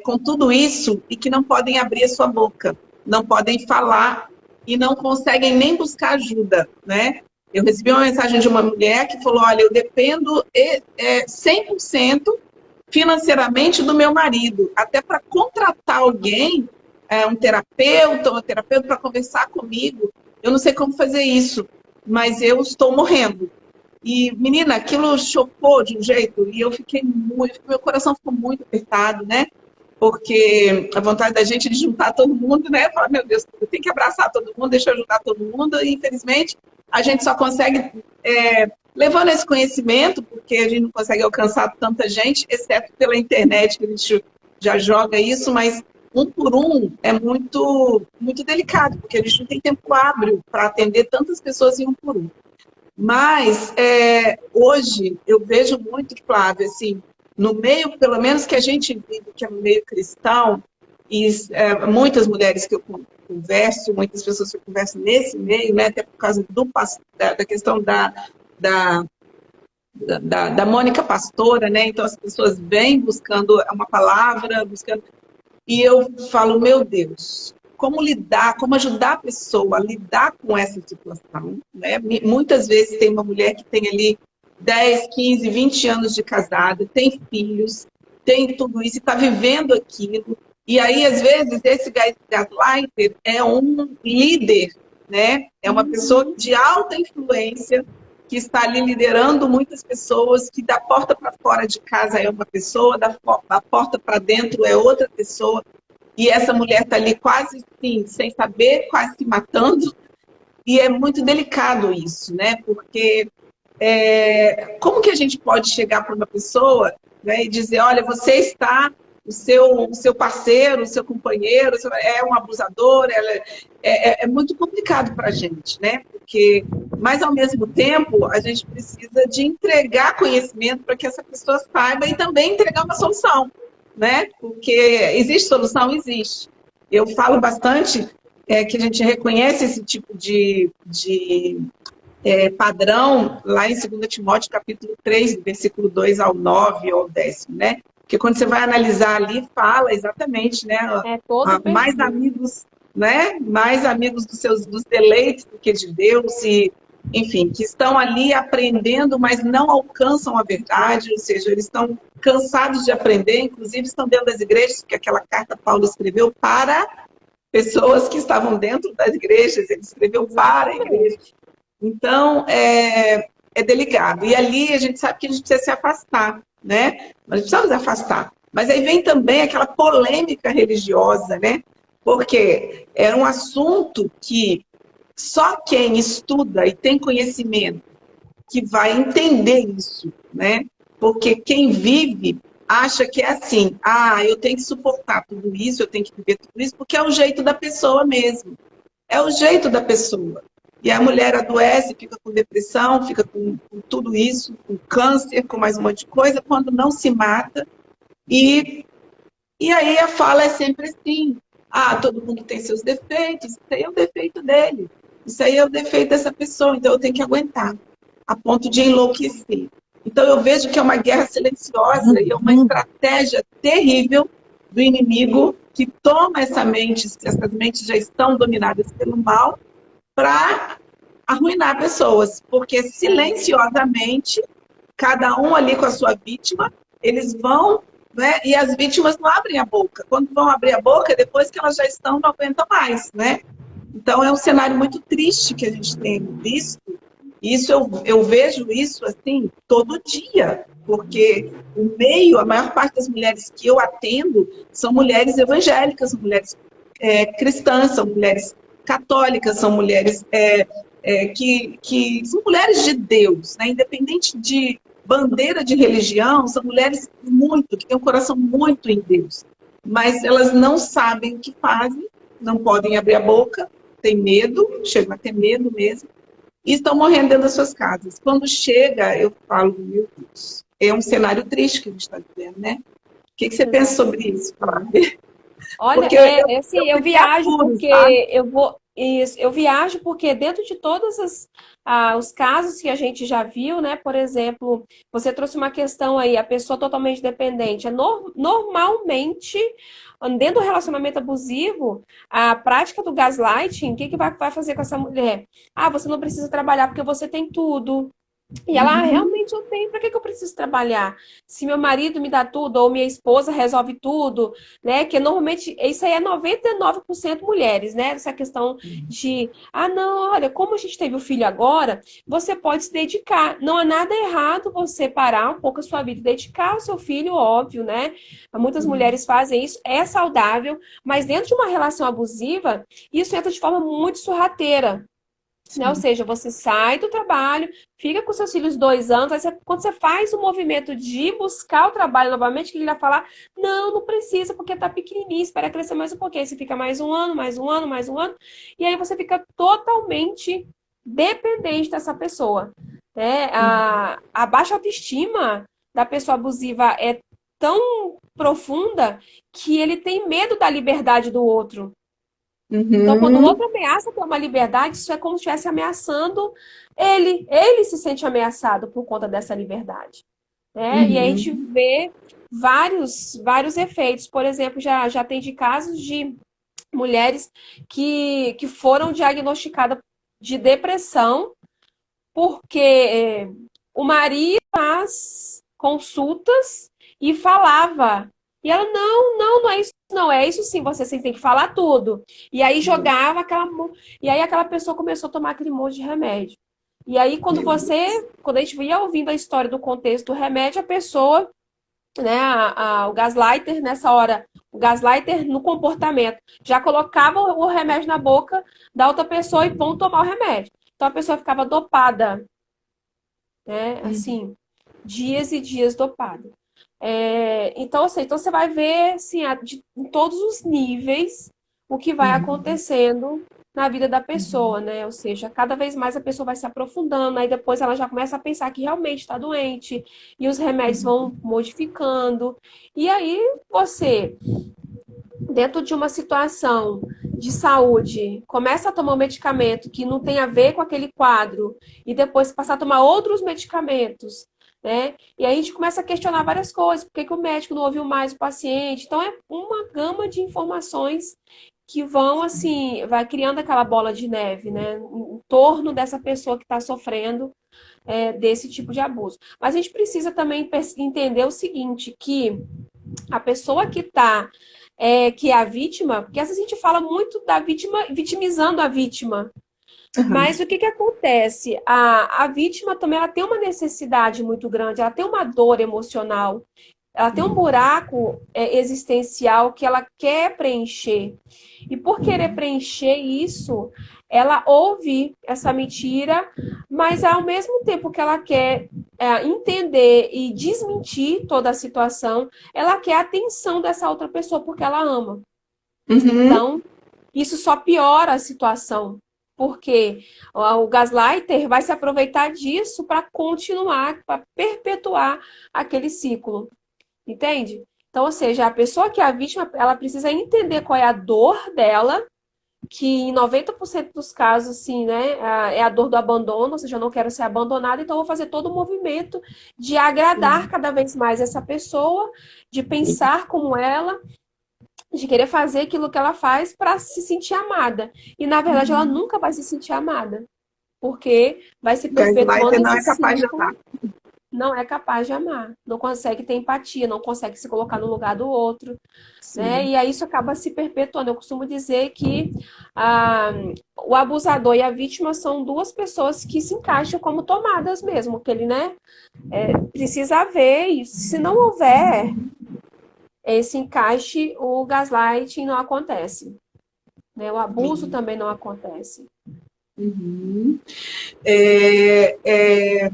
com tudo isso e que não podem abrir a sua boca, não podem falar e não conseguem nem buscar ajuda, né? Eu recebi uma mensagem de uma mulher que falou, olha, eu dependo 100% financeiramente do meu marido, até para contratar alguém, um terapeuta para conversar comigo, eu não sei como fazer isso, mas eu estou morrendo. E, menina, aquilo chocou de um jeito, e eu fiquei muito, meu coração ficou muito apertado, né? Porque a vontade da gente é de juntar todo mundo, né? Falar, meu Deus, eu tenho que abraçar todo mundo, deixa eu ajudar todo mundo, e infelizmente a gente só consegue, levando esse conhecimento, porque a gente não consegue alcançar tanta gente, exceto pela internet, que a gente já joga isso, mas um por um é muito, muito delicado, porque a gente não tem tempo hábil para atender tantas pessoas em um por um. Mas hoje eu vejo muito, Flávia, assim, no meio, pelo menos que a gente vive, que é no meio cristão, e muitas mulheres que eu converso, muitas pessoas que eu converso nesse meio, né, até por causa da questão da, da Mônica Pastora, né? Então as pessoas vêm buscando uma palavra, buscando. E eu falo, meu Deus, como lidar, como ajudar a pessoa a lidar com essa situação, né? Muitas vezes tem uma mulher que tem ali 10, 15, 20 anos de casada, tem filhos, tem tudo isso, e está vivendo aquilo. E aí, às vezes, esse gaslighter é um líder, né? É uma pessoa de alta influência que está ali liderando muitas pessoas, que da porta para fora de casa é uma pessoa, da porta para dentro é outra pessoa. E essa mulher está ali quase assim, sem saber, quase se matando. E é muito delicado isso, né? Porque como que a gente pode chegar para uma pessoa, né, e dizer, olha, você está, o seu parceiro, o seu companheiro, é um abusador, é muito complicado para a gente, né? Porque, mas ao mesmo tempo, a gente precisa de entregar conhecimento para que essa pessoa saiba e também entregar uma solução, né? Porque existe solução? Existe. Eu falo bastante que a gente reconhece esse tipo de padrão lá em 2 Timóteo, capítulo 3, versículo 2 ao 9 ou 10, né? Porque quando você vai analisar ali, fala exatamente, né? Mais amigos, né? Mais amigos dos deleites do que de Deus, e, enfim, que estão ali aprendendo, mas não alcançam a verdade, ou seja, eles estão cansados de aprender, inclusive estão dentro das igrejas, porque aquela carta Paulo escreveu para pessoas que estavam dentro das igrejas, ele escreveu para a igreja. Então, é delicado. E ali a gente sabe que a gente precisa se afastar, né? Nós precisamos afastar. Mas aí vem também aquela polêmica religiosa, né? Porque é um assunto que só quem estuda e tem conhecimento que vai entender isso, né? Porque quem vive acha que é assim, eu tenho que suportar tudo isso, eu tenho que viver tudo isso, porque é o jeito da pessoa mesmo. É o jeito da pessoa. E a mulher adoece, fica com depressão, fica com tudo isso, com câncer, com mais um monte de coisa, quando não se mata. E aí a fala é sempre assim, todo mundo tem seus defeitos, isso aí é o defeito dele, isso aí é o defeito dessa pessoa, então eu tenho que aguentar, a ponto de enlouquecer. Então eu vejo que é uma guerra silenciosa e é uma estratégia terrível do inimigo que toma essas mentes já estão dominadas pelo mal, para arruinar pessoas, porque silenciosamente, cada um ali com a sua vítima, eles vão, né? E as vítimas não abrem a boca. Quando vão abrir a boca, depois que elas já estão, não aguentam mais, né? Então é um cenário muito triste que a gente tem visto. Isso eu vejo isso assim todo dia, porque a maior parte das mulheres que eu atendo são mulheres evangélicas, são mulheres cristãs, são mulheres católicas, são mulheres que são mulheres de Deus, né? Independente de bandeira de religião, são mulheres que têm um coração muito em Deus. Mas elas não sabem o que fazem, não podem abrir a boca, têm medo, chegam a ter medo mesmo, e estão morrendo dentro das suas casas. Quando chega, eu falo, meu Deus, é um cenário triste que a gente está vivendo, né? O que você pensa sobre isso, Flávia? Olha, porque eu viajo porque sabe? eu viajo porque dentro de todos os casos que a gente já viu, né? Por exemplo, você trouxe uma questão aí, a pessoa totalmente dependente. Normalmente, dentro do relacionamento abusivo, a prática do gaslighting, o que vai fazer com essa mulher? Você não precisa trabalhar porque você tem tudo. E ela realmente eu tenho, para que eu preciso trabalhar? Se meu marido me dá tudo, ou minha esposa resolve tudo, né? Que normalmente isso aí é 99% mulheres, né? Essa questão de, não, olha, como a gente teve o filho agora, você pode se dedicar. Não há nada errado você parar um pouco a sua vida e dedicar ao seu filho, óbvio, né? Muitas mulheres fazem isso, é saudável, mas dentro de uma relação abusiva, isso entra de forma muito sorrateira. Né? Ou Sim. seja, você sai do trabalho, fica com seus filhos 2 anos, aí quando você faz o movimento de buscar o trabalho novamente, que ele vai falar, não, não precisa, porque tá pequenininho, espera crescer mais um pouquinho. Aí você fica mais um ano, mais um ano, mais um ano, e aí você fica totalmente dependente dessa pessoa. Né? A baixa autoestima da pessoa abusiva é tão profunda que ele tem medo da liberdade do outro. Então, quando o Uhum. outro ameaça ter uma liberdade, isso é como se estivesse ameaçando ele. Ele se sente ameaçado por conta dessa liberdade. Né? E aí a gente Uhum. vê vários efeitos. Por exemplo, já tem de casos de mulheres que foram diagnosticadas de depressão porque o marido faz consultas e falava. E ela, não é isso, não, é isso sim, você sim, tem que falar tudo. E aí jogava E aí aquela pessoa começou a tomar aquele monte de remédio. E aí, Meu Deus. quando a gente ia ouvindo a história do contexto do remédio, a pessoa, né, o gaslighter, nessa hora, o gaslighter no comportamento, já colocava o remédio na boca da outra pessoa e vão tomar o remédio. Então a pessoa ficava dopada, né? Uhum. Assim, dias e dias dopado. Então, assim, então você vai ver assim, em todos os níveis o que vai Uhum. acontecendo na vida da Uhum. pessoa, né? Ou seja, cada vez mais a pessoa vai se aprofundando, aí depois ela já começa a pensar que realmente está doente, e os remédios vão Uhum. modificando. E aí você, dentro de uma situação de saúde, começa a tomar um medicamento que não tem a ver com aquele quadro, e depois passar a tomar outros medicamentos, né? E aí a gente começa a questionar várias coisas, por que que o médico não ouviu mais o paciente? Então é uma gama de informações que vão assim, vai criando aquela bola de neve, né? Em torno dessa pessoa que está sofrendo desse tipo de abuso. Mas a gente precisa também entender o seguinte, que a pessoa que está que é a vítima, porque às vezes a gente fala muito da vítima, vitimizando a vítima. Mas Uhum. o que acontece? A vítima também ela tem uma necessidade muito grande, ela tem uma dor emocional, ela tem um buraco existencial que ela quer preencher. E por querer Uhum. preencher isso, ela ouve essa mentira, mas ao mesmo tempo que ela quer entender e desmentir toda a situação, ela quer a atenção dessa outra pessoa porque ela ama. Uhum. Então, isso só piora a situação, porque o gaslighter vai se aproveitar disso para continuar, para perpetuar aquele ciclo, entende? Então, ou seja, a pessoa que é a vítima, ela precisa entender qual é a dor dela, que em 90% dos casos, assim, né, é a dor do abandono, ou seja, eu não quero ser abandonada, então eu vou fazer todo o movimento de agradar Sim. cada vez mais essa pessoa, de pensar como ela, de querer fazer aquilo que ela faz para se sentir amada. E na verdade ela Uhum. nunca vai se sentir amada, porque vai se Gaslighter perpetuando não esse é capaz de ciclo, amar. não é capaz de amar, não consegue ter empatia, não consegue se colocar no lugar do outro, né? Sim. E aí isso acaba se perpetuando. Eu costumo dizer que ah, o abusador e a vítima são duas pessoas que se encaixam como tomadas mesmo, que ele, né, precisa haver isso. Se não houver esse encaixe, o gaslighting não acontece. Né? O abuso Sim. também não acontece. Uhum. É, é,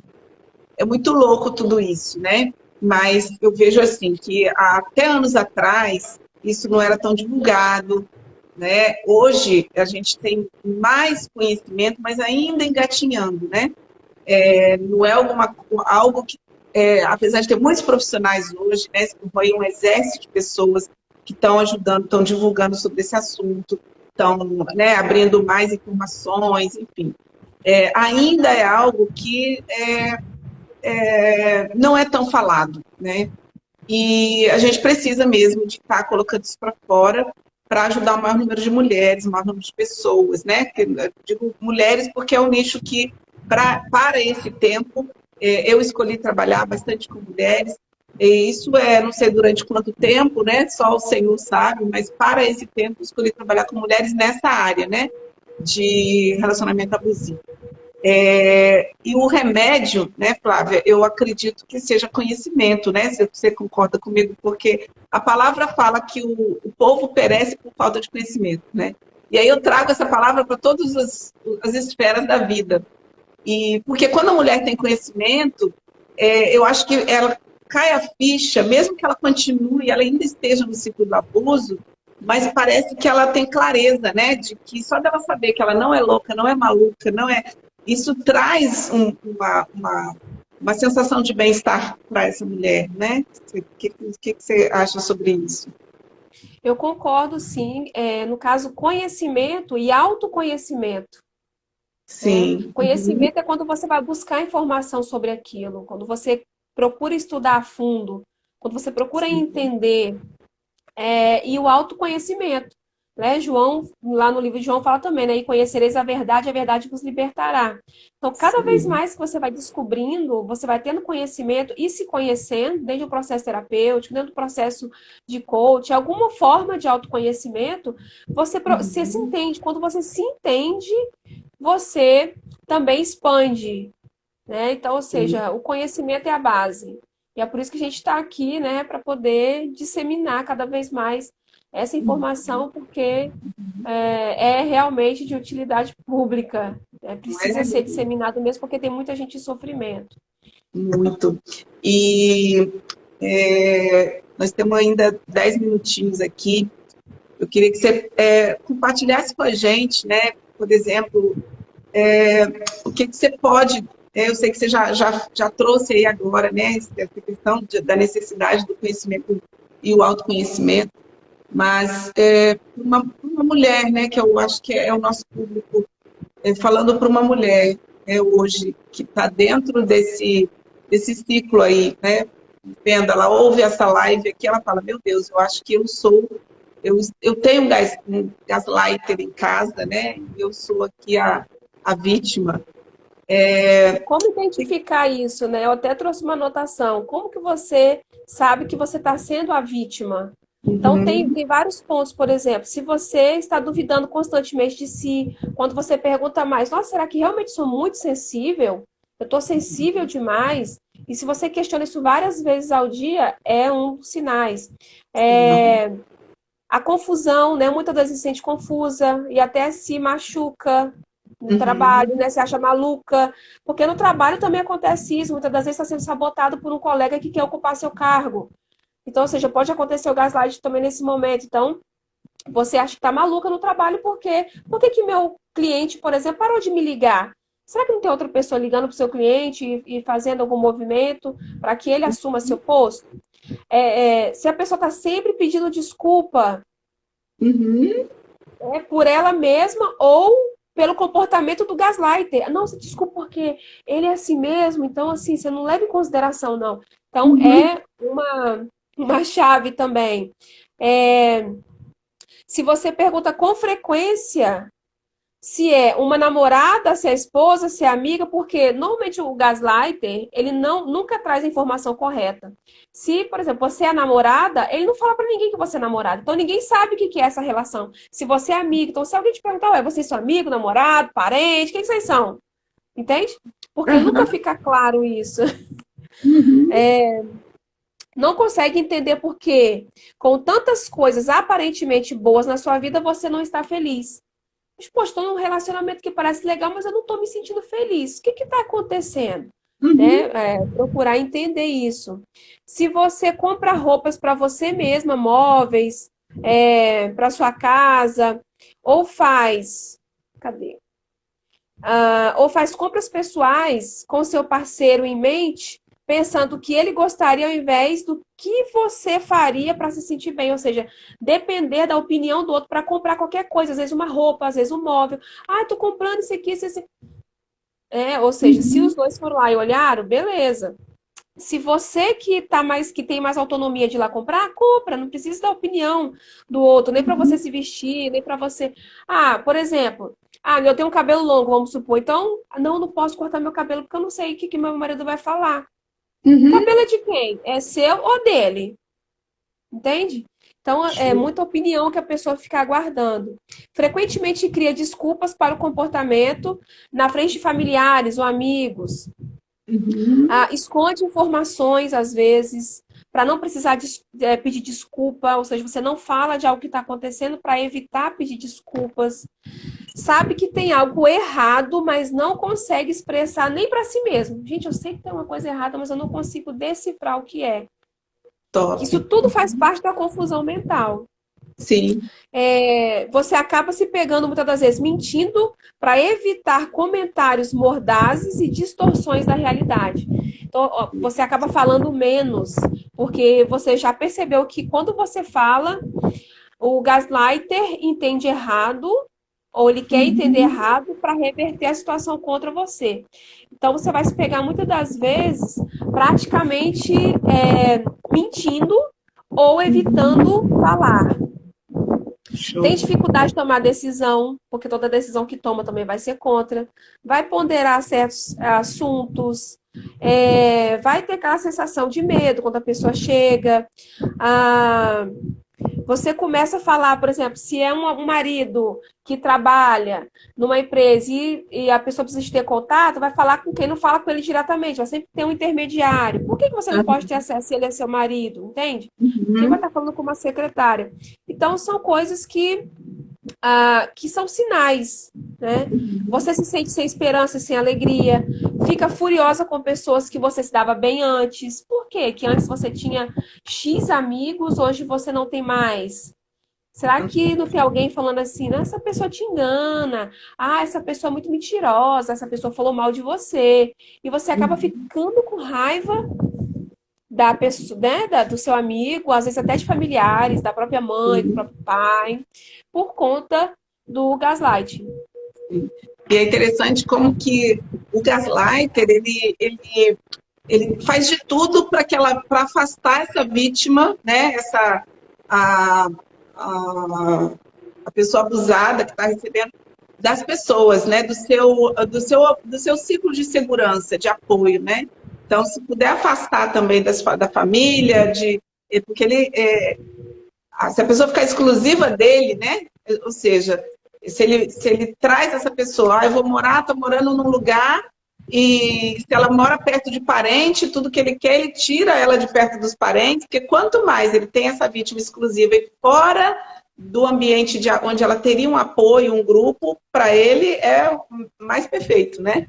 é muito louco tudo isso, né? Mas eu vejo assim que até anos atrás isso não era tão divulgado, né? Hoje a gente tem mais conhecimento, mas ainda engatinhando, né? Não é algo que, apesar de ter muitos profissionais hoje, né? Se compõe um exército de pessoas que estão ajudando, estão divulgando sobre esse assunto, estão, né, abrindo mais informações, enfim. Ainda é algo que não é tão falado, né? E a gente precisa mesmo de estar colocando isso para fora para ajudar o maior número de mulheres, o maior número de pessoas, né? Eu digo mulheres porque é um nicho que, para esse tempo, eu escolhi trabalhar bastante com mulheres, e isso não sei durante quanto tempo, né? Só o Senhor sabe, mas para esse tempo eu escolhi trabalhar com mulheres nessa área, né? De relacionamento abusivo. E o remédio, né, Flávia, eu acredito que seja conhecimento, né? Se você concorda comigo, porque a palavra fala que o povo perece por falta de conhecimento, né? E aí eu trago essa palavra para todas as esferas da vida. E porque quando a mulher tem conhecimento, eu acho que ela cai a ficha, mesmo que ela continue, ela ainda esteja no ciclo do abuso, mas parece que ela tem clareza, né? De que só dela saber que ela não é louca, não é maluca, não é. Isso traz uma sensação de bem-estar para essa mulher, né? O que você acha sobre isso? Eu concordo, sim. No caso, conhecimento e autoconhecimento. Né? Sim. Uhum. Conhecimento é quando você vai buscar informação sobre aquilo, quando você procura estudar a fundo, quando você procura Sim. entender, e o autoconhecimento. Né? João, lá no livro de João, fala também, né? E conhecereis a verdade vos libertará. Então, cada vez Sim. mais que você vai descobrindo, você vai tendo conhecimento e se conhecendo, desde o processo terapêutico, dentro do processo de coach, alguma forma de autoconhecimento, você se Uhum. entende. Quando você se entende, você também expande, né? Então, ou Sim. seja, o conhecimento é a base. E é por isso que a gente está aqui, né, para poder disseminar cada vez mais essa informação, porque é realmente de utilidade pública. Não Precisa é? ser disseminado mesmo, porque tem muita gente em sofrimento. Muito. E nós temos ainda 10 minutinhos aqui. Eu queria que você compartilhasse com a gente, né? Por exemplo, o que você pode. Eu sei que você já trouxe aí agora, né? Essa questão da necessidade do conhecimento e o autoconhecimento, mas uma mulher, né? Que eu acho que é o nosso público, falando para uma mulher hoje que está dentro desse ciclo aí, né? Vendo, ela ouve essa live aqui, ela fala, meu Deus, eu acho que eu tenho um gaslighter em casa, né? Eu sou aqui a vítima. E como identificar isso, né? Eu até trouxe uma anotação. Como que você sabe que você está sendo a vítima? Então, Uhum, tem vários pontos, por exemplo, se você está duvidando constantemente de si, quando você pergunta mais, nossa, será que realmente sou muito sensível? Eu estou sensível demais? E se você questiona isso várias vezes ao dia, é um dos sinais. sim. É, a confusão, né? Muitas vezes se sente confusa e até se machuca no trabalho, Uhum, né? Se acha maluca. Porque no trabalho também acontece isso. Muitas das vezes está sendo sabotado por um colega que quer ocupar seu cargo. Então, ou seja, pode acontecer o gaslight também nesse momento. Então, você acha que está maluca no trabalho porque por que meu cliente, por exemplo, parou de me ligar? Será que não tem outra pessoa ligando para o seu cliente e fazendo algum movimento para que ele assuma seu posto? Se a pessoa está sempre pedindo desculpa, uhum, por ela mesma ou pelo comportamento do gaslighter. Não, você desculpa porque ele é assim mesmo, então assim, você não leva em consideração, não. Então uhum, é uma chave também. É, se você pergunta com frequência se é uma namorada, se é esposa, se é amiga, porque normalmente o gaslighter, ele nunca traz a informação correta. Se, por exemplo, você é namorada, ele não fala pra ninguém que você é namorada. Então ninguém sabe o que é essa relação. Se você é amigo, então se alguém te perguntar, ué, vocês são amigo, namorado, parente, quem vocês são? Entende? Porque nunca uhum, fica claro isso. uhum, Não consegue entender por que, com tantas coisas aparentemente boas na sua vida, você não está feliz. Mas, pô, estou num relacionamento que parece legal, mas eu não estou me sentindo feliz. O que está acontecendo? uhum, Né? Procurar entender isso. Se você compra roupas para você mesma, móveis, para sua casa, ou faz. Cadê? Ou faz compras pessoais com seu parceiro em mente, pensando o que ele gostaria ao invés do que você faria para se sentir bem. Ou seja, depender da opinião do outro para comprar qualquer coisa, às vezes uma roupa, às vezes um móvel. Ah, tô comprando isso aqui, isso, isso. Ou seja, se os uhum, dois foram lá e olharam, beleza. Se você que tem mais autonomia de ir lá comprar, compra, não precisa da opinião do outro, nem para você se vestir, nem para você. Ah, por exemplo, Ah, eu tenho um cabelo longo, vamos supor. Então, não posso cortar meu cabelo porque eu não sei o que meu marido vai falar. Uhum. Cabelo é de quem? É seu ou dele? Entende? Então, é muita opinião que a pessoa fica aguardando. Frequentemente cria desculpas para o comportamento na frente de familiares ou amigos. Uhum. Esconde informações, às vezes, para não precisar pedir desculpa, ou seja, você não fala de algo que está acontecendo para evitar pedir desculpas. Sabe que tem algo errado, mas não consegue expressar nem para si mesmo. Gente, eu sei que tem uma coisa errada, mas eu não consigo decifrar o que é. Top. Isso tudo faz parte da confusão mental. Sim. Você acaba se pegando muitas das vezes mentindo para evitar comentários mordazes e distorções da realidade. Então, você acaba falando menos, porque você já percebeu que quando você fala, o gaslighter entende errado, ou ele quer entender Uhum. errado para reverter a situação contra você. Então, você vai se pegar muitas das vezes praticamente mentindo ou evitando falar. Tem Show. dificuldade de tomar decisão, porque toda decisão que toma também vai ser contra. Vai ponderar certos assuntos. Vai ter aquela sensação de medo quando a pessoa chega. Você começa a falar, por exemplo, se é um marido que trabalha numa empresa e a pessoa precisa de ter contato, vai falar com quem não fala com ele diretamente, vai sempre ter um intermediário. Por que você não pode ter acesso se ele é seu marido? Entende? Quem vai Uhum. estar falando com uma secretária? Então, são coisas que são sinais, né? Você se sente sem esperança, sem alegria, fica furiosa com pessoas que você se dava bem antes. Por quê? Que antes você tinha X amigos, hoje você não tem mais. Será que não tem alguém falando assim, né? Essa pessoa te engana, essa pessoa é muito mentirosa, essa pessoa falou mal de você. E você acaba ficando com raiva da pessoa, né, do seu amigo, às vezes até de familiares, da própria mãe, do Sim. próprio pai, por conta do gaslighting. E é interessante como que o gaslighter, ele faz de tudo para afastar essa vítima, né? A, a, a pessoa abusada que está recebendo das pessoas, né? Do seu ciclo de segurança, de apoio, né? Então, se puder afastar também da família, porque se a pessoa ficar exclusiva dele, né? Ou seja, se ele traz essa pessoa, eu vou morar, estou morando num lugar, e se ela mora perto de parente, tudo que ele quer, ele tira ela de perto dos parentes, porque quanto mais ele tem essa vítima exclusiva e fora do ambiente onde ela teria um apoio, um grupo, para ele é mais perfeito, né?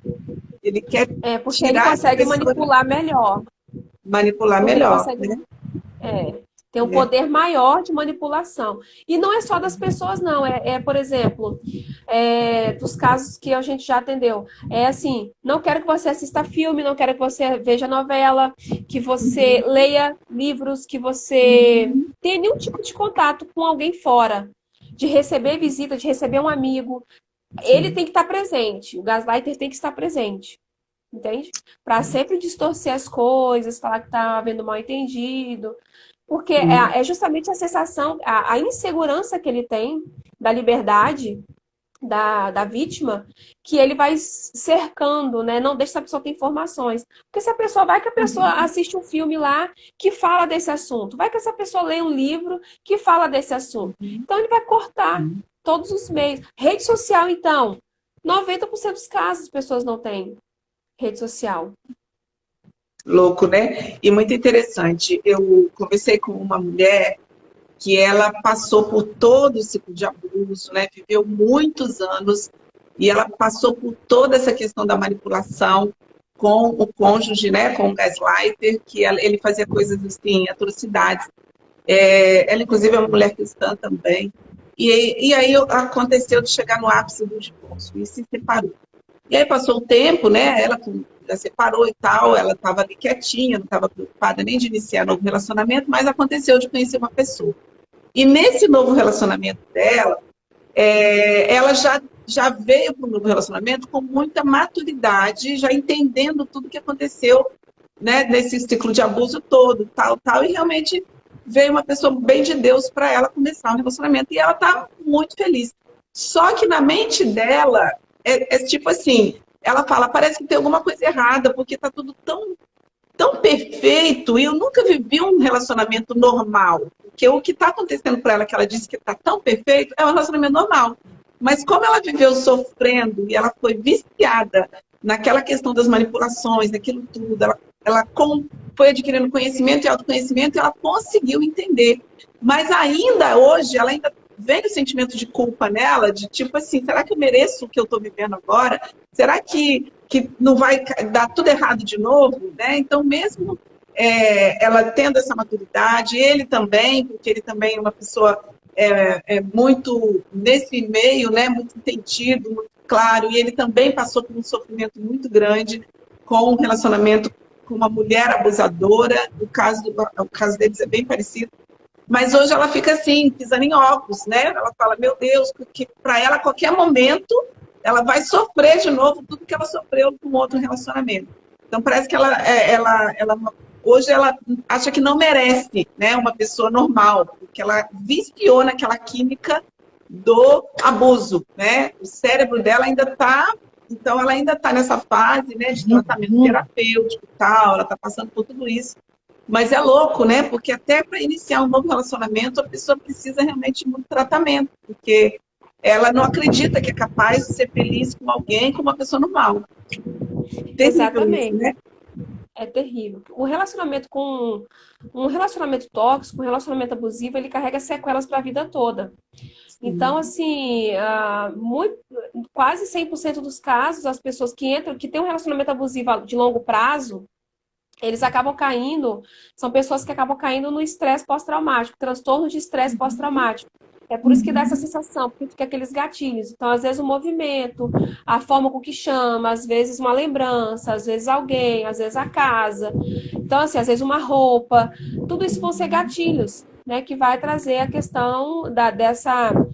Ele quer Porque ele tirar essa consegue pessoa, manipular melhor. manipular Porque ele melhor, consegue né? ter um poder maior de manipulação. E não é só das pessoas, não. Por exemplo, dos casos que a gente já atendeu. É assim, não quero que você assista filme, não quero que você veja novela, que você leia livros, que você tenha nenhum tipo de contato com alguém fora. De receber visita, de receber um amigo. Ele Sim. tem que estar presente. O gaslighter tem que estar presente. Entende? Para sempre distorcer as coisas, falar que está havendo mal entendido. Porque é justamente a sensação, a insegurança que ele tem da liberdade da vítima, que ele vai cercando, né? Não deixa essa pessoa ter informações. Porque se a pessoa vai que a pessoa assiste um filme lá que fala desse assunto, vai que essa pessoa lê um livro que fala desse assunto. Então ele vai cortar todos os meios. Rede social, então, 90% dos casos as pessoas não têm rede social. Louco, né? E muito interessante. Eu conversei com uma mulher que ela passou por todo o ciclo de abuso, né? Viveu muitos anos e ela passou por toda essa questão da manipulação com o cônjuge, né? Com o gaslighter, que ele fazia coisas assim, atrocidades. Ela, inclusive, é uma mulher cristã também. E aí aconteceu de chegar no ápice do divórcio e se separou. E aí passou o tempo, né? Ela já separou e tal, ela estava ali quietinha, não estava preocupada nem de iniciar novo relacionamento, mas aconteceu de conhecer uma pessoa. E nesse novo relacionamento dela, ela já veio para o novo relacionamento com muita maturidade, já entendendo tudo que aconteceu, né, nesse ciclo de abuso todo, tal, e realmente veio uma pessoa bem de Deus para ela começar um relacionamento. E ela está muito feliz. Só que na mente dela, é tipo assim, ela fala, parece que tem alguma coisa errada, porque tá tudo tão perfeito, e eu nunca vivi um relacionamento normal. Porque o que está acontecendo para ela, que ela disse que está tão perfeito, é um relacionamento normal. Mas como ela viveu sofrendo e ela foi viciada naquela questão das manipulações, daquilo tudo, foi adquirindo conhecimento e autoconhecimento e ela conseguiu entender. Mas ainda hoje, ela ainda vem o sentimento de culpa nela, de tipo assim, será que eu mereço o que eu estou vivendo agora? Será que não vai dar tudo errado de novo? Né? Então, mesmo ela tendo essa maturidade, ele também, porque ele também é uma pessoa muito nesse meio, né, muito entendido, muito claro, e ele também passou por um sofrimento muito grande com um relacionamento com uma mulher abusadora. O caso deles é bem parecido. Mas hoje ela fica assim, pisando em ovos, né? Ela fala, meu Deus, porque para ela, a qualquer momento, ela vai sofrer de novo tudo que ela sofreu com outro relacionamento. Então, parece que hoje ela acha que não merece, né, uma pessoa normal, porque ela viciou naquela química do abuso, né? O cérebro dela ainda está... Então, ela ainda está nessa fase, né, de tratamento terapêutico e tal, ela está passando por tudo isso. Mas é louco, né? Porque até para iniciar um novo relacionamento, a pessoa precisa realmente de muito tratamento, porque ela não acredita que é capaz de ser feliz com alguém, com uma pessoa normal. Exatamente. Isso, né? É terrível. Um relacionamento tóxico, um relacionamento abusivo, ele carrega sequelas para a vida toda. Então, assim, quase 100% dos casos, as pessoas que têm um relacionamento abusivo de longo prazo, eles acabam caindo, são pessoas que acabam caindo no estresse pós-traumático, transtorno de estresse pós-traumático. É por isso que dá essa sensação, porque fica aqueles gatilhos. Então, às vezes, o movimento, a forma com que chama, às vezes uma lembrança, às vezes alguém, às vezes a casa. Então, assim, às vezes uma roupa. Tudo isso vão ser gatilhos, né? Que vai trazer a questão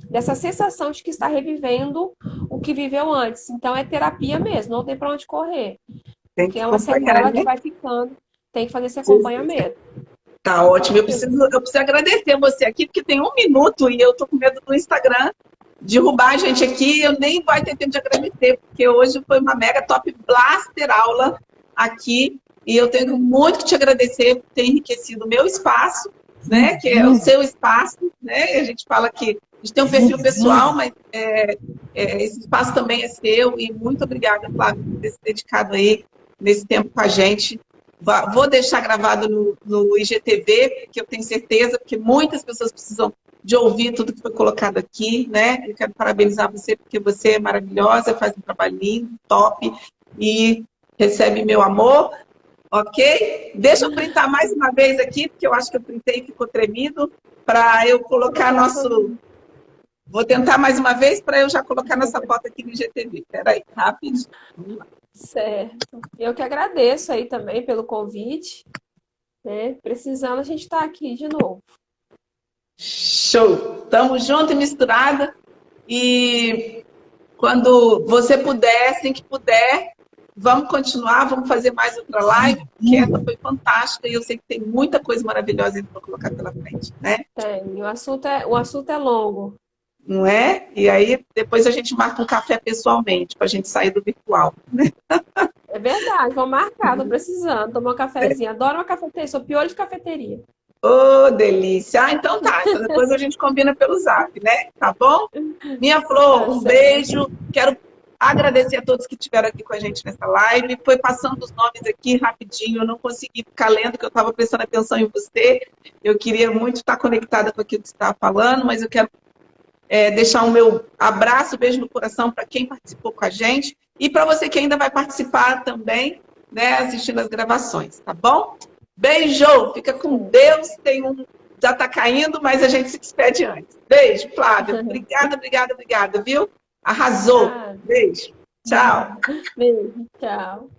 dessa sensação de que está revivendo o que viveu antes. Então, é terapia mesmo, não tem para onde correr. Porque é uma sequela que vai ficando. Tem que fazer esse acompanhamento. Tá ótimo. Eu preciso agradecer você aqui, porque tem 1 minuto e eu tô com medo do Instagram derrubar a gente aqui. Eu nem vai ter tempo de agradecer, porque hoje foi uma mega top blaster aula aqui. E eu tenho muito que te agradecer por ter enriquecido o meu espaço, né? Que é o seu espaço, né? A gente fala que a gente tem um perfil pessoal, mas esse espaço também é seu. E muito obrigada, Flávio, por ter se dedicado aí nesse tempo com a gente. Vou deixar gravado no IGTV, porque eu tenho certeza, porque muitas pessoas precisam de ouvir tudo que foi colocado aqui, né? Eu quero parabenizar você, porque você é maravilhosa, faz um trabalho lindo, top, e recebe meu amor, ok? Deixa eu printar mais uma vez aqui, porque eu acho que eu printei e ficou tremido, para eu colocar nosso... Vou tentar mais uma vez para eu já colocar nossa foto aqui no IGTV. Espera aí, rápido. Vamos lá. Certo. Eu que agradeço aí também pelo convite. Né? Precisando, a gente está aqui de novo. Show! Tamo junto e misturada. E quando você puder, assim que puder, vamos continuar, vamos fazer mais outra live, porque essa foi fantástica e eu sei que tem muita coisa maravilhosa para colocar pela frente, né? Tem. O assunto é longo. Não é? E aí, depois a gente marca um café pessoalmente, para a gente sair do virtual. É verdade, vou marcar, tô precisando tomar um cafezinho. Adoro uma cafeteria, sou piolho de cafeteria. Ô, delícia! Ah, então tá. Então depois a gente combina pelo zap, né? Tá bom? Minha Flor, um beijo. Quero agradecer a todos que estiveram aqui com a gente nessa live. Foi passando os nomes aqui rapidinho, eu não consegui ficar lendo, porque eu estava prestando atenção em você. Eu queria muito estar conectada com aquilo que você estava falando, mas eu quero deixar o meu abraço, beijo no coração para quem participou com a gente e para você que ainda vai participar também, né, assistindo as gravações, tá bom? Beijo, fica com Deus, já está caindo, mas a gente se despede antes. Beijo, Flávia, obrigada, viu? Arrasou. Beijo, tchau. Beijo, tchau.